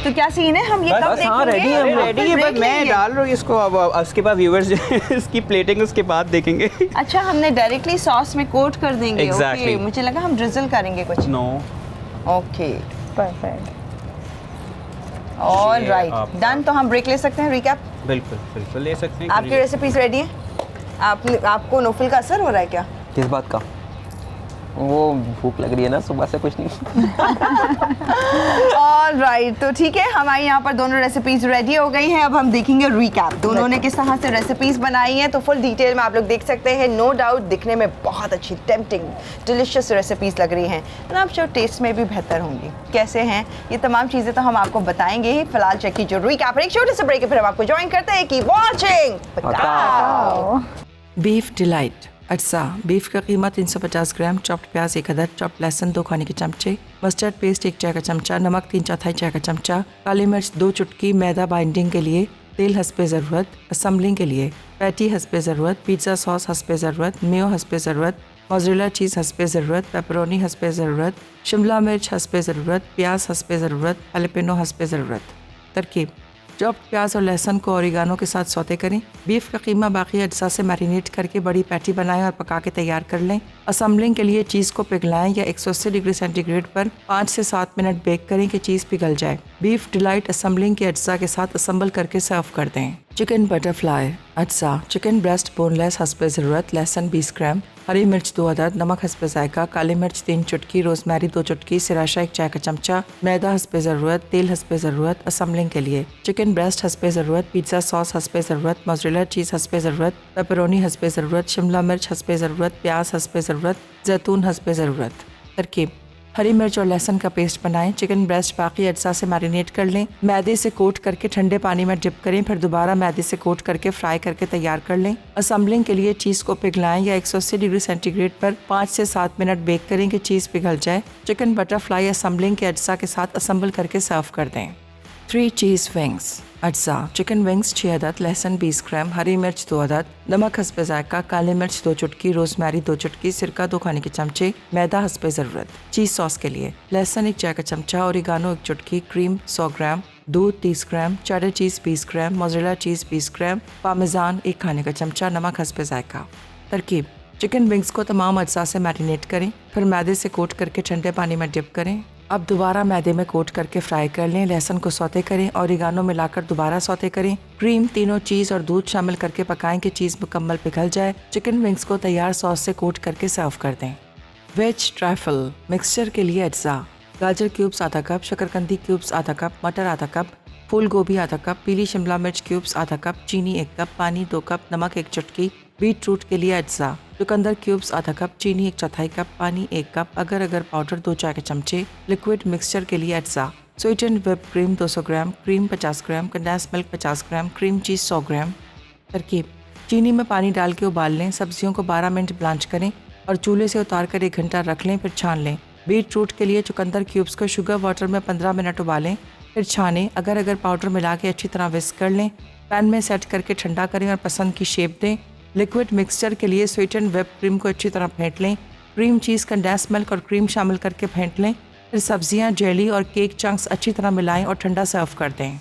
Speaker 1: तो क्या सीन है, हम ये
Speaker 2: बस,
Speaker 1: कब
Speaker 3: बस, हाँ,
Speaker 1: देखेंगे?
Speaker 3: ready है,
Speaker 2: अरे
Speaker 3: हम
Speaker 2: रेडी है,
Speaker 1: break
Speaker 2: बस मैं
Speaker 1: लेंगे?
Speaker 2: डाल रहा हूँ इसको। अब उसके बाद व्यूअर्स जो है इसकी प्लेटिंग उसके बाद देखेंगे।
Speaker 1: अच्छा, हमने डायरेक्टली सॉस में कोट कर देंगे।
Speaker 2: Exactly.
Speaker 1: ओके, मुझे लगा हम ड्रिजल करेंगे कुछ।
Speaker 2: No,
Speaker 1: okay,
Speaker 5: perfect.
Speaker 1: ऑल
Speaker 2: ये
Speaker 1: राइट,
Speaker 2: आपका-
Speaker 1: डन। तो हम ब्रेक ले सकते हैं, रिकैप।
Speaker 2: बिल्कुल बिल्कुल ले सकते हैं।
Speaker 1: आपकी रेसिपीज रेडी हैं? आपको नोफिल का असर हो रहा है क्या?
Speaker 3: किस बात का? वो भूख लग रही है ना सुबह से, कुछ नहीं।
Speaker 1: ऑल राइट, तो ठीक है, हमारी यहाँ पर दोनों रेसिपीज रेडी हो गई हैं। अब हम देखेंगे रिकैप, दोनों ने किस तरह से रेसिपीज बनाई हैं। तो फुल डिटेल में आप लोग देख सकते हैं। नो डाउट दिखने में बहुत अच्छी, टेम्पटिंग, डिलिशियस रेसिपीज लग रही हैं, और आप जो टेस्ट में भी बेहतर होंगी। कैसे हैं ये तमाम चीज़ें तो हम आपको बताएंगे ही। फिलहाल चेक जो रिकैप, एक छोटे से ब्रेक है, फिर हम आपको ज्वाइन करते हैं। Keep watching.
Speaker 6: बीफ डिलाइट अज्जा। बीफ का कीमत 350 ग्राम, चॉप्ड प्याज 1 अदद, चॉप्ड लहसुन 2 खाने के चमचे, मस्टर्ड पेस्ट 1 चाय का चमचा, नमक 3/4 चाय का चमचा, काली मिर्च 2 चुटकी, मैदा बाइंडिंग के लिए, तेल हस्बे ज़रूरत, असम्बलिंग के लिए, पैटी हस्बे ज़रूरत, पिज़्ज़ा सॉस हस्बे ज़रूरत, मेयो हस्बे ज़रूरत, मोज़रेला चीज़ हस्बे ज़रूरत, पेपरोनी हस्बे ज़रूरत, शिमला मिर्च हस्बे ज़रूरत, प्याज हस्बे ज़रूरत, हालेपिनो हस्बे ज़रूरत। तरकीब: चॉप्ड प्याज और लहसुन को ओरिगानो के साथ सौते करें। बीफ का कीमा बाकी अज्जा से मैरिनेट करके बड़ी पैटी बनाएं और पका के तैयार कर लें। असम्बलिंग के लिए चीज़ को पिघलाएं या 180 डिग्री सेंटीग्रेड पर 5 से 7 मिनट बेक करें कि चीज़ पिघल जाए। बीफ डिलाइट असम्बलिंग के अज्जा के साथ असम्बल करके सर्व कर दें। चिकन बटरफ्लाई अज्जा: चिकन ब्रेस्ट बोनलेस हस्बे ज़रूरत, लहसुन 20 ग्राम, हरी मिर्च 2 अदद, नमक हस्बे जायका, काली मिर्च 3 चुटकी, रोजमेरी 2 चुटकी, सिराशा 1 चाय का चमचा, मैदा हस्बे ज़रूरत, तेल हस्बे ज़रूरत। असम्बलिंग के लिए चिकन ब्रेस्ट हस्बे ज़रूरत, पिज़्ज़ा सॉस हस्बे ज़रूरत, मोज़रेला चीज़ हस्बे ज़रूरत, पेपरोनी हस्बे ज़रूरत, शिमला मिर्च हस्बे ज़रूरत, प्याज हस्बे ज़रूरत, जैतून हस्बे ज़रूरत। तरकीब: हरी मिर्च और लहसुन का पेस्ट बनाएं। चिकन ब्रेस्ट बाकी अज्जा से मैरिनेट कर लें। मैदे से कोट करके ठंडे पानी में डिप करें, फिर दोबारा मैदे से कोट करके फ्राई करके तैयार कर लें। असेंबलिंग के लिए चीज़ को पिघलाएं या 180 डिग्री सेंटीग्रेड पर 5 से 7 मिनट बेक करें कि चीज़ पिघल जाए। चिकन बटरफ्लाई असेंबलिंग के अज्जा के साथ असेंबल करके सर्व कर दें। 3 चीज़ विंग्स। अज्जा चिकन विंग्स 6 अदद, लहसुन 20 ग्राम, हरी मिर्च 2 अदद, नमक हस्बे जायका, काली मिर्च 2 चुटकी, रोजमेरी 2 चुटकी, सिरका 2 खाने के चमचे, मैदा हस्बे ज़रूरत। चीज़ सॉस के लिए लहसुन 1 चाय का चमचा, ओरिगानो 1 चुटकी, क्रीम 100 ग्राम, दूध 30 ग्राम, चेडर चीज़ 20 ग्राम, मोज़रेला चीज़ 20 ग्राम, पामेजान 1 खाने का चमचा, नमक हस्बे जायका। तरकीब: चिकन विंग्स को तमाम अज्जा से मैरिनेट करें, फिर मैदे से कोट करके ठंडे पानी में डिप करें। अब दोबारा मैदे में कोट करके फ्राई कर लें। लहसुन को सौते करें, ओरिगानो मिलाकर दोबारा सौते करें। क्रीम, तीनों चीज़ और दूध शामिल करके पकाएं कि चीज़ मुकम्मल पिघल जाए। चिकन विंग्स को तैयार सॉस से कोट करके सर्व कर दें। वेज ट्रैफल मिक्सचर के लिए अज्जा: गाजर क्यूब्स आधा कप, शकरकंदी क्यूब्स आधा कप, मटर आधा कप, फूल गोभी आधा कप, पीली शिमला मिर्च क्यूब्स आधा कप, चीनी 1 कप, पानी 2 कप, नमक 1 चुटकी। बीट रूट के लिए अज्जा: चुकंदर क्यूब्स आधा कप, चीनी 1/4 कप, पानी 1 कप, अगर अगर पाउडर 2 चाय के चमचे। लिक्विड मिक्सचर के लिए अज्जा: स्वीटेंड व्हिप क्रीम 200 ग्राम, क्रीम 50 ग्राम, कंडेंस मिल्क 50 ग्राम, क्रीम चीज़ 100 ग्राम। तरकीब: चीनी में पानी डाल के उबाल लें। सब्जियों को 12 मिनट ब्लांच करें और चूल्हे से उतार कर 1 घंटा रख लें, फिर छान लें। बीट रूट के लिए चुकंदर क्यूब्स को शुगर वाटर में 15 मिनट उबालें, फिर छानें। अगर अगर पाउडर मिला के अच्छी तरह विस्क कर लें। पैन में सेट करके ठंडा करें और पसंद की शेप दें। लिक्विड मिक्सचर के लिए स्वीटेंड व्हिप क्रीम को अच्छी तरह फेंट लें। क्रीम चीज़, कंडेंस मिल्क और क्रीम शामिल करके फेंट लें। फिर सब्जियां, जेली और केक चंक्स अच्छी तरह मिलाएं और ठंडा सर्व कर दें।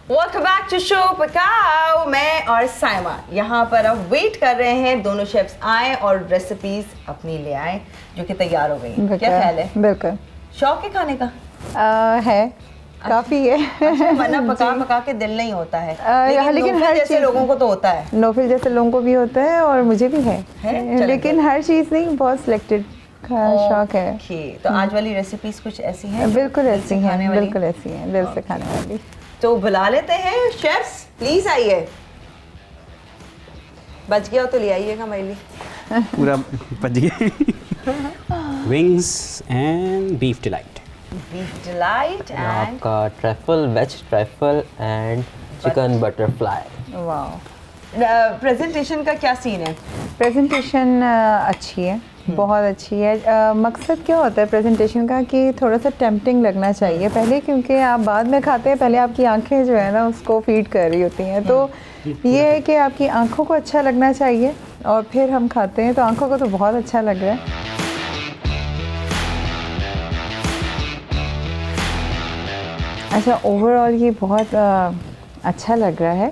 Speaker 1: वेलकम बैक टू शो पकाओ। मैं और साइमा यहाँ पर अब वेट कर रहे हैं दोनों शेफ्स आए और रेसिपीज अपनी ले आए जो कि तैयार हो गई। क्या ख्याल है?
Speaker 5: बिल्कुल
Speaker 1: शौक है खाने का?
Speaker 5: है, काफ़ी है।
Speaker 1: अच्छा, वरना पका पका के दिल नहीं होता है, लेकिन
Speaker 5: हर
Speaker 1: नौफल जैसे
Speaker 5: चीज़-
Speaker 1: लोगों को तो होता है।
Speaker 5: नौफिल जैसे लोगों को भी होता है और मुझे भी है
Speaker 1: चलो
Speaker 5: लेकिन हर चीज़ नहीं, बहुत सिलेक्टेड शौक है।
Speaker 1: ओके, तो आज वाली रेसिपीज कुछ ऐसी हैं जो
Speaker 5: बिल्कुल
Speaker 1: दिल
Speaker 5: ऐसी
Speaker 1: से खाने
Speaker 5: हैं,
Speaker 1: वाली?
Speaker 5: बिल्कुल ऐसी हैं, दिल से खाने वाली।
Speaker 1: तो बुला लेते हैं शेफ्स, प्लीज आइए। बच गया हो तो ले आइएगा मेरे लिए।
Speaker 2: पूरा बच गया। Wings and beef delight.
Speaker 1: Beef delight and
Speaker 3: आपका truffle, veg truffle and chicken butterfly.
Speaker 5: वाह,
Speaker 1: प्रेजेंटेशन का क्या सीन है?
Speaker 5: प्रेजेंटेशन अच्छी है, बहुत अच्छी है। मकसद क्या होता है प्रेजेंटेशन का कि थोड़ा सा टेम्पटिंग लगना चाहिए पहले, क्योंकि आप बाद में खाते हैं, पहले आपकी आंखें जो है ना उसको फीड कर रही होती हैं। तो ये है कि आपकी आंखों को अच्छा लगना चाहिए और फिर हम खाते हैं, तो आंखों को तो बहुत अच्छा लग रहा है। अच्छा, ओवरऑल ये बहुत अच्छा लग रहा है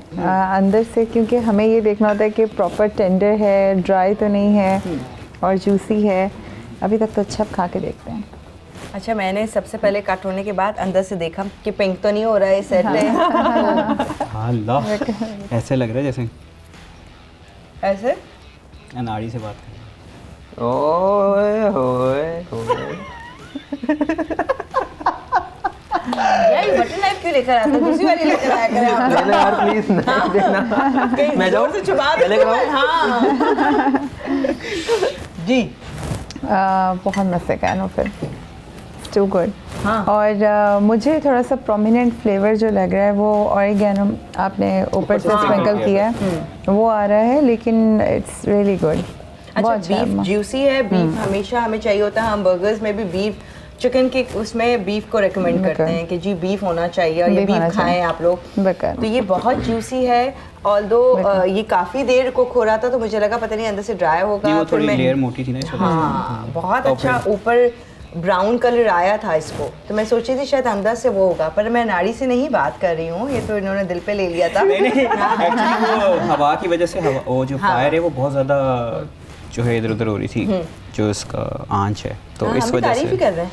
Speaker 5: अंदर से, क्योंकि हमें ये देखना होता है कि प्रॉपर टेंडर है, ड्राई तो नहीं है और जूसी है। अभी तक तो अच्छा, खा के देखते हैं।
Speaker 1: अच्छा, मैंने सबसे पहले कट होने के बाद अंदर से देखा कि पिंक तो नहीं हो रहा है, सेट है।
Speaker 2: अल्लाह, ऐसे लग रहा है जैसे
Speaker 1: ऐसे
Speaker 2: अनाड़ी से बात कर।
Speaker 3: ओए होए होए।
Speaker 1: यार ये बटन नाइफ क्यों लेकर आता है? दूसरी वाली लेकर आया करें आप।
Speaker 3: देना यार प्लीज, नहीं देना।
Speaker 1: कहीं
Speaker 3: मैं जाऊँ?
Speaker 1: जोर से छुपा
Speaker 3: पहले
Speaker 1: दो।
Speaker 3: कराओ।
Speaker 1: हाँ जी,
Speaker 5: बहुत मज़े का है ना, फिर टू गुड।
Speaker 1: हाँ।
Speaker 5: और मुझे थोड़ा सा प्रोमिनेंट फ्लेवर जो लग रहा है वो ऑरिगेनो आपने ऊपर से स्प्रिंकल किया है, वो आ रहा है, लेकिन इट्स रियली गुड।
Speaker 1: अच्छा, बीफ जूसी है। बीफ हमेशा हमें चाहिए होता है, हम बर्गर्स में भी बीफ, चिकन के उसमें बीफ को रेकमेंड करते हैं कि जी बीफ होना चाहिए और ये
Speaker 5: बीफ होना
Speaker 1: बीफ खाएं
Speaker 5: चाहिए।
Speaker 1: आप लोग।
Speaker 5: बिल्कुल।
Speaker 1: तो ये बहुत जूसी है, ऑल्दो ये काफ़ी देर को खो रहा था तो मुझे लगा पता नहीं अंदर से ड्राई
Speaker 2: नहीं,
Speaker 1: होगा।
Speaker 2: वो
Speaker 1: फिर
Speaker 2: थोड़ी
Speaker 1: मैं
Speaker 2: लेयर मोटी थी ना इस वजह से।
Speaker 1: हाँ, बहुत
Speaker 2: और
Speaker 1: अच्छा
Speaker 2: फिर-
Speaker 1: ऊपर ब्राउन कलर आया था इसको, तो मैं सोची थी शायद अंदर से वो होगा, पर मैं नाड़ी से नहीं बात कर रही हूँ, ये तो इन्होंने दिल पे ले लिया था।
Speaker 2: नहीं नहीं, एक्चुअली वो हवा की वजह से वो जो फायर है वो बहुत ज़्यादा जो है इधर उधर हो रही थी, जो इसका आंच है, तो
Speaker 1: हाँ,
Speaker 2: इस
Speaker 1: हम भी
Speaker 2: वजह
Speaker 1: तारीफ ही
Speaker 2: से
Speaker 1: कर रहे हैं।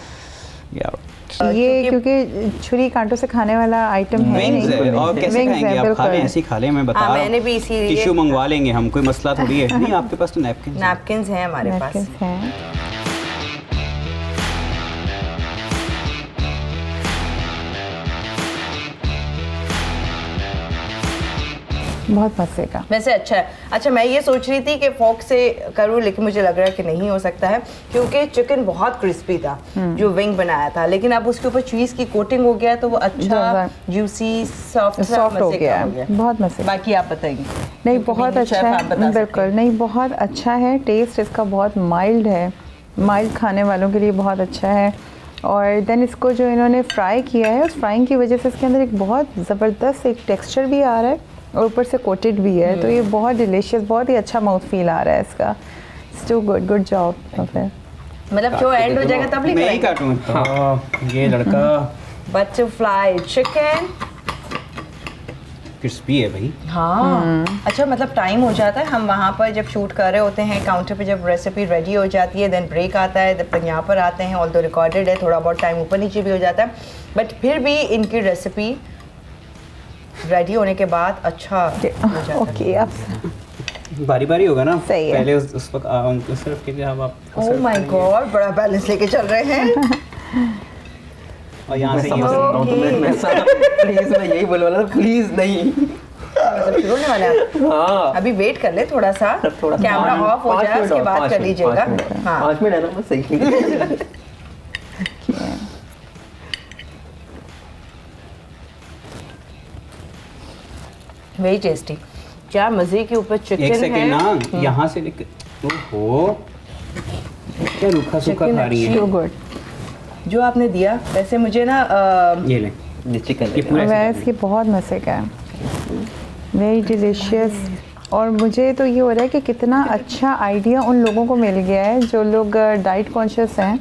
Speaker 5: ये क्योंकि छुरी कांटों से खाने वाला आइटम है
Speaker 2: विंग्स
Speaker 5: नहीं।
Speaker 2: है, और कैसे
Speaker 5: Wings
Speaker 2: खाएंगे
Speaker 5: है,
Speaker 2: आप? खा लें,
Speaker 5: बिल्कुल।
Speaker 2: ऐसे ही खा लें, मैं बता
Speaker 1: हाँ,
Speaker 2: रहा हूँ।
Speaker 1: मैंने भी इसीलिए-
Speaker 2: टिश्यू मंगवा लेंगे हम, कोई मसला थोड़ी है। नहीं, आपके पास तो नैपकिन
Speaker 1: नैपकिन्स हैं हमारे पास।
Speaker 5: Napkins हैं। बहुत मज़े का।
Speaker 1: वैसे अच्छा है। अच्छा, मैं ये सोच रही थी कि फोक से करूँ, लेकिन मुझे लग रहा है कि नहीं हो सकता है, क्योंकि चिकन बहुत क्रिस्पी था जो विंग बनाया था, लेकिन अब उसके ऊपर चीज़ की कोटिंग हो गया तो वो अच्छा जूसी सॉफ्ट
Speaker 5: हो गया, बहुत मज़े।
Speaker 1: बाकी आप बताएंगे।
Speaker 5: नहीं, बहुत अच्छा है, बिल्कुल नहीं, बहुत अच्छा है। टेस्ट इसका बहुत माइल्ड है, माइल्ड खाने वालों के लिए बहुत अच्छा है। और देन इसको जो इन्होंने फ्राई किया है, उस फ्राइंग की वजह से इसके अंदर एक बहुत ज़बरदस्त एक टेक्सचर भी आ रहा है और ऊपर से कोटेड भी है, तो ये बहुत डिलीशियस, बहुत ही अच्छा माउथ फील आ रहा है इसका। It's too good, good job.
Speaker 1: मतलब जो एंड हो जाएगा तब
Speaker 2: मैं ही काटूँ? ये लड़का
Speaker 1: बटरफ्लाई चिकन
Speaker 2: क्रिस्पी है भाई।
Speaker 1: हाँ अच्छा, मतलब टाइम हो जाता है, हम वहाँ पर जब शूट कर रहे होते हैं काउंटर पे, जब रेसिपी रेडी हो जाती है देन ब्रेक आता है, जब तक यहाँ पर आते हैं, ऑल्दो रिकॉर्डेड है, थोड़ा बहुत टाइम ऊपर नीचे भी हो जाता है, बट फिर भी इनकी रेसिपी रेडी होने के बाद अच्छा हो जाता है।
Speaker 5: ओके, अब
Speaker 2: बारी बारी होगा ना,
Speaker 5: सही है।
Speaker 2: पहले उस वक्त उनको सर्व कीजिए, अब आप
Speaker 1: ओह माय गॉड, बड़ा बैलेंस लेके चल रहे हैं।
Speaker 2: और यहाँ से
Speaker 3: समझ
Speaker 2: ये
Speaker 3: सकता हूँ, तो मैं प्लीज मैं यही बोलने वाला था, प्लीज नहीं।
Speaker 1: मतलब शुरू होने वाला है।
Speaker 3: हाँ,
Speaker 1: अभी वेट कर ले थोड़ा सा, कैमरा ऑफ हो जाए उसके बाद कर लीजिएगा। हाँ
Speaker 3: 5 मिनट है ना, बस सही।
Speaker 1: वेरी टेस्टी, क्या मजे के ऊपर चिकन है।
Speaker 2: एक सेकेंड ना, यहाँ से लेके ओहो क्या रूखा सूखा खा रही है।
Speaker 5: Too good.
Speaker 1: जो आपने दिया वैसे मुझे ना
Speaker 2: ये ले,
Speaker 3: ये चिकन
Speaker 2: ये पूरा
Speaker 5: वैसे कि बहुत मज़े का है, वेरी डिलीशियस। और मुझे तो ये हो रहा है कि कितना अच्छा आइडिया उन लोगों को मिल गया है जो लोग डाइट कॉन्शियस हैं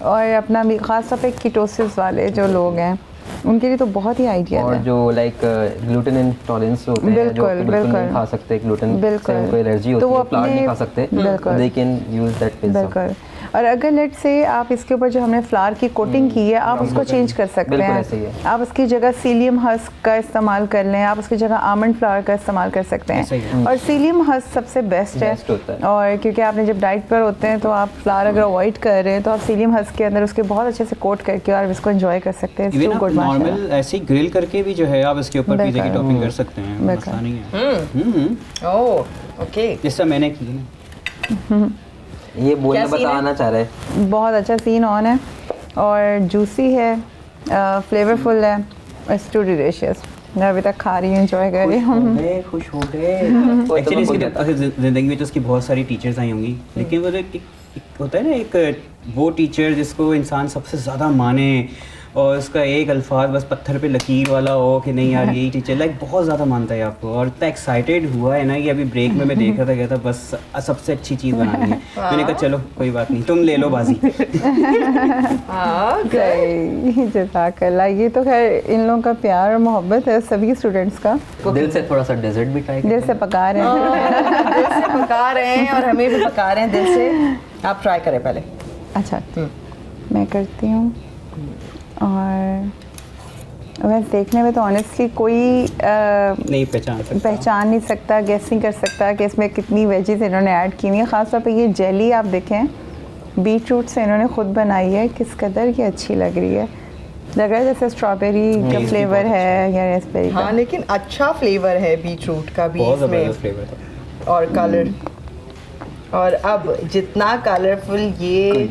Speaker 5: और अपना ख़ास तौर पे कीटोसिस वाले जो लोग हैं, उनके लिए तो बहुत ही आइडिया
Speaker 3: और
Speaker 5: है।
Speaker 3: जो लाइक ग्लूटेन इंटॉलरेंस होते हैं, जो
Speaker 5: बिल्कुल,
Speaker 3: बिल्कुल नहीं
Speaker 5: बिल्कुल।
Speaker 3: खा सकते ग्लूटेन से,
Speaker 5: बिल्कुल।
Speaker 3: उनको एलर्जी
Speaker 5: तो
Speaker 3: होती
Speaker 5: वो
Speaker 3: है, फ्लावर नहीं
Speaker 5: अपने-
Speaker 3: खा सकते,
Speaker 5: बिल्कुल।
Speaker 3: They can use that pizza.
Speaker 5: बिल्कुल। और अगर लेट से आप इसके ऊपर जो हमने फ्लावर की कोटिंग की है, आप उसको चेंज कर सकते
Speaker 3: बिल्कुल ऐसे ही
Speaker 5: हैं।
Speaker 3: है।
Speaker 5: आप उसकी जगह सीलियम हस्क का इस्तेमाल कर लें, आप उसकी जगह आमंड फ्लावर का इस्तेमाल कर सकते
Speaker 2: ऐसा ही
Speaker 5: हैं। और सीलियम हस्क सबसे बेस्ट
Speaker 3: Best होता
Speaker 5: है।
Speaker 3: है।
Speaker 5: और क्योंकि आपने जब डाइट पर होते हैं तो आप फ्लावर अगर अवॉइड कर रहे हैं तो आप सीलियम हस्क के अंदर उसके बहुत अच्छे से कोट करके और इसको एंजॉय कर सकते हैं।
Speaker 2: इवन आप नॉर्मल ऐसे ही ग्रिल करके भी जो है आप इसके ऊपर पिज़्ज़ा की
Speaker 5: बिल्कुल।
Speaker 2: टॉपिंग कर सकते हैं,
Speaker 5: बिल्कुल।
Speaker 2: मसला नहीं है।
Speaker 1: ओह ओके,
Speaker 2: जैसा मैंने की ना।
Speaker 3: ये बोलना
Speaker 1: क्या scene है?
Speaker 3: बताना चाह रहे हैं।
Speaker 5: बहुत अच्छा सीन ऑन है और जूसी है, फ्लेवरफुल है, इट्स टू डिलीशियस। मैं अभी तक खा रही हूँ, एंजॉय कर रही हूँ।
Speaker 3: खुश हो गए।
Speaker 2: एक्चुअली इसकी ज़िंदगी में तो उसकी बहुत सारी टीचर्स आई होंगी, लेकिन वो एक होता है ना, एक वो टीचर जिसको इंसान सबसे ज़्यादा माने और उसका एक अल्फाज बस पत्थर पे लकीर वाला हो कि नहीं यार यही टीचर, लाइक बहुत ज़्यादा मानता है आपको। और इतना एक्साइटेड हुआ है ना कि अभी ब्रेक में मैं देख रहा था, कहता बस सबसे अच्छी चीज़ बनानी है। मैंने कहा चलो कोई बात नहीं, तुम ले लो बाजी।
Speaker 5: जज़ाकल्लाह। ये तो खैर इन लोगों का प्यार और मोहब्बत है सभी स्टूडेंट्स का।
Speaker 3: दिल से थोड़ा सा डेजर्ट भी ट्राई
Speaker 5: दिल से पका रहे हैं।
Speaker 1: दिल से पका रहे हैं और हमें भी पका रहे हैं दिल से। आप ट्राई करें पहले।
Speaker 5: अच्छा, मैं करती हूँ। और वैसे देखने में तो ऑनेस्टली कोई
Speaker 2: नहीं पहचान सकता।
Speaker 5: पहचान नहीं सकता, गेस नहीं कर सकता कि इसमें कितनी वेजीज इन्होंने ऐड की हुई है। ख़ासतौर पे ये जेली आप देखें, बीट रूट से इन्होंने खुद बनाई है, किस कदर ये अच्छी लग रही है। लग रहा है जैसे स्ट्रॉबेरी का
Speaker 2: इसकी
Speaker 5: फ्लेवर
Speaker 2: बहुत
Speaker 5: है या रेसबेरी का।
Speaker 1: हाँ लेकिन अच्छा फ्लेवर है बीट रूट का भी
Speaker 2: बहुत
Speaker 1: इसमें,
Speaker 2: ज़बरदस्त फ्लेवर था।
Speaker 1: और कलर। और अब जितना कलरफुल ये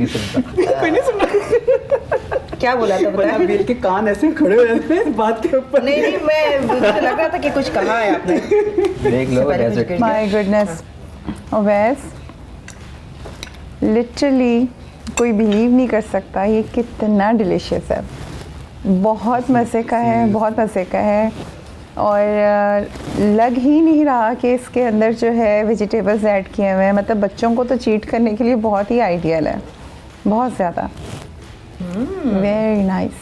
Speaker 1: क्या बोला था
Speaker 2: पता
Speaker 1: बता?
Speaker 2: है वीर के कान ऐसे खड़े हो जाते हैं इस बात के ऊपर।
Speaker 1: नहीं नहीं, मैं मुझे लग रहा था कि कुछ कहा है आपने।
Speaker 3: देख लो
Speaker 1: पहले कुछ
Speaker 3: डेजर्ट।
Speaker 1: गिर
Speaker 5: माय गुडनेस, ओवैस लिटरली कोई बिलीव नहीं कर सकता ये कितना डिलीशियस है। बहुत मज़े का है, बहुत मज़े का है। और लग ही नहीं रहा कि इसके अंदर जो है वेजिटेबल्स ऐड किए हुए हैं। मतलब बच्चों को तो चीट करने के लिए बहुत ही आइडियल है, बहुत ज़्यादा। Very nice.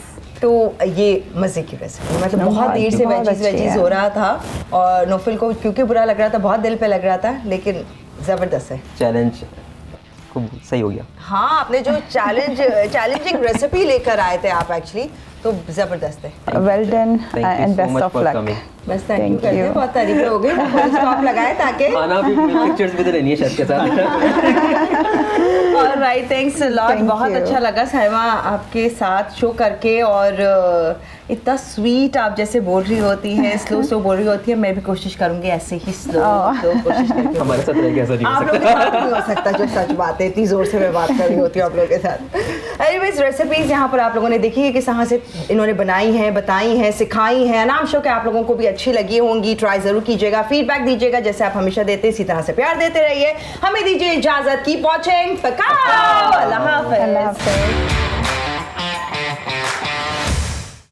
Speaker 1: तो ये मज़े की रेसिपी, मतलब बहुत देर से
Speaker 5: बहुत
Speaker 1: वेजीज
Speaker 5: अच्छी है।
Speaker 1: हो रहा था और नोफिल को क्योंकि बुरा लग रहा था, बहुत दिल पे लग रहा था, लेकिन ज़बरदस्त है।
Speaker 3: चैलेंज खूब सही हो गया।
Speaker 1: हाँ, आपने जो चैलेंजिंग रेसिपी लेकर आए थे आप, एक्चुअली तो ज़बरदस्त है।
Speaker 5: Well done
Speaker 3: Thank you
Speaker 5: and
Speaker 3: so
Speaker 5: best
Speaker 3: much
Speaker 5: of
Speaker 3: for
Speaker 5: luck.
Speaker 3: coming.
Speaker 1: बस थैंक यू
Speaker 5: Thank
Speaker 1: करते हैं,
Speaker 5: you.
Speaker 1: बहुत तारीफें हो गई, स्टॉप लगाए ताकि
Speaker 3: खाना भी पिक्चर्स भी तो लेनी है शेफ के साथ।
Speaker 1: Alright, thanks a lot.
Speaker 5: Thank
Speaker 1: बहुत
Speaker 5: you.
Speaker 1: अच्छा लगा साहिबा आपके साथ शो करके, और इतना स्वीट आप जैसे बोल रही होती हैं, स्लो बोल रही होती है। मैं भी कोशिश करूंगी ऐसे ही स्लो कोशिश करके।
Speaker 3: हमारे साथ रह के ऐसा नहीं हो
Speaker 1: आप लोगों के साथ नहीं हो सकता, जो सच बात है, इतनी जोर से मैं बात कर रही होती हूँ आप लोगों के साथ। एनीवेज, रेसिपीज यहाँ पर आप लोगों ने देखी है कि कहाँ से इन्होंने बनाई हैं, बताई हैं, सिखाई हैं। नाम शो के आप लोगों को भी अच्छी लगी होंगी, ट्राई जरूर कीजिएगा, फीडबैक दीजिएगा जैसे आप हमेशा देते हैं, इसी तरह से प्यार देते रहिए। हमें दीजिए इजाजत, कीप वॉचिंग पकाओ। अल्लाह हाफ़िज़।
Speaker 5: अल्लाह हाफ़िज़।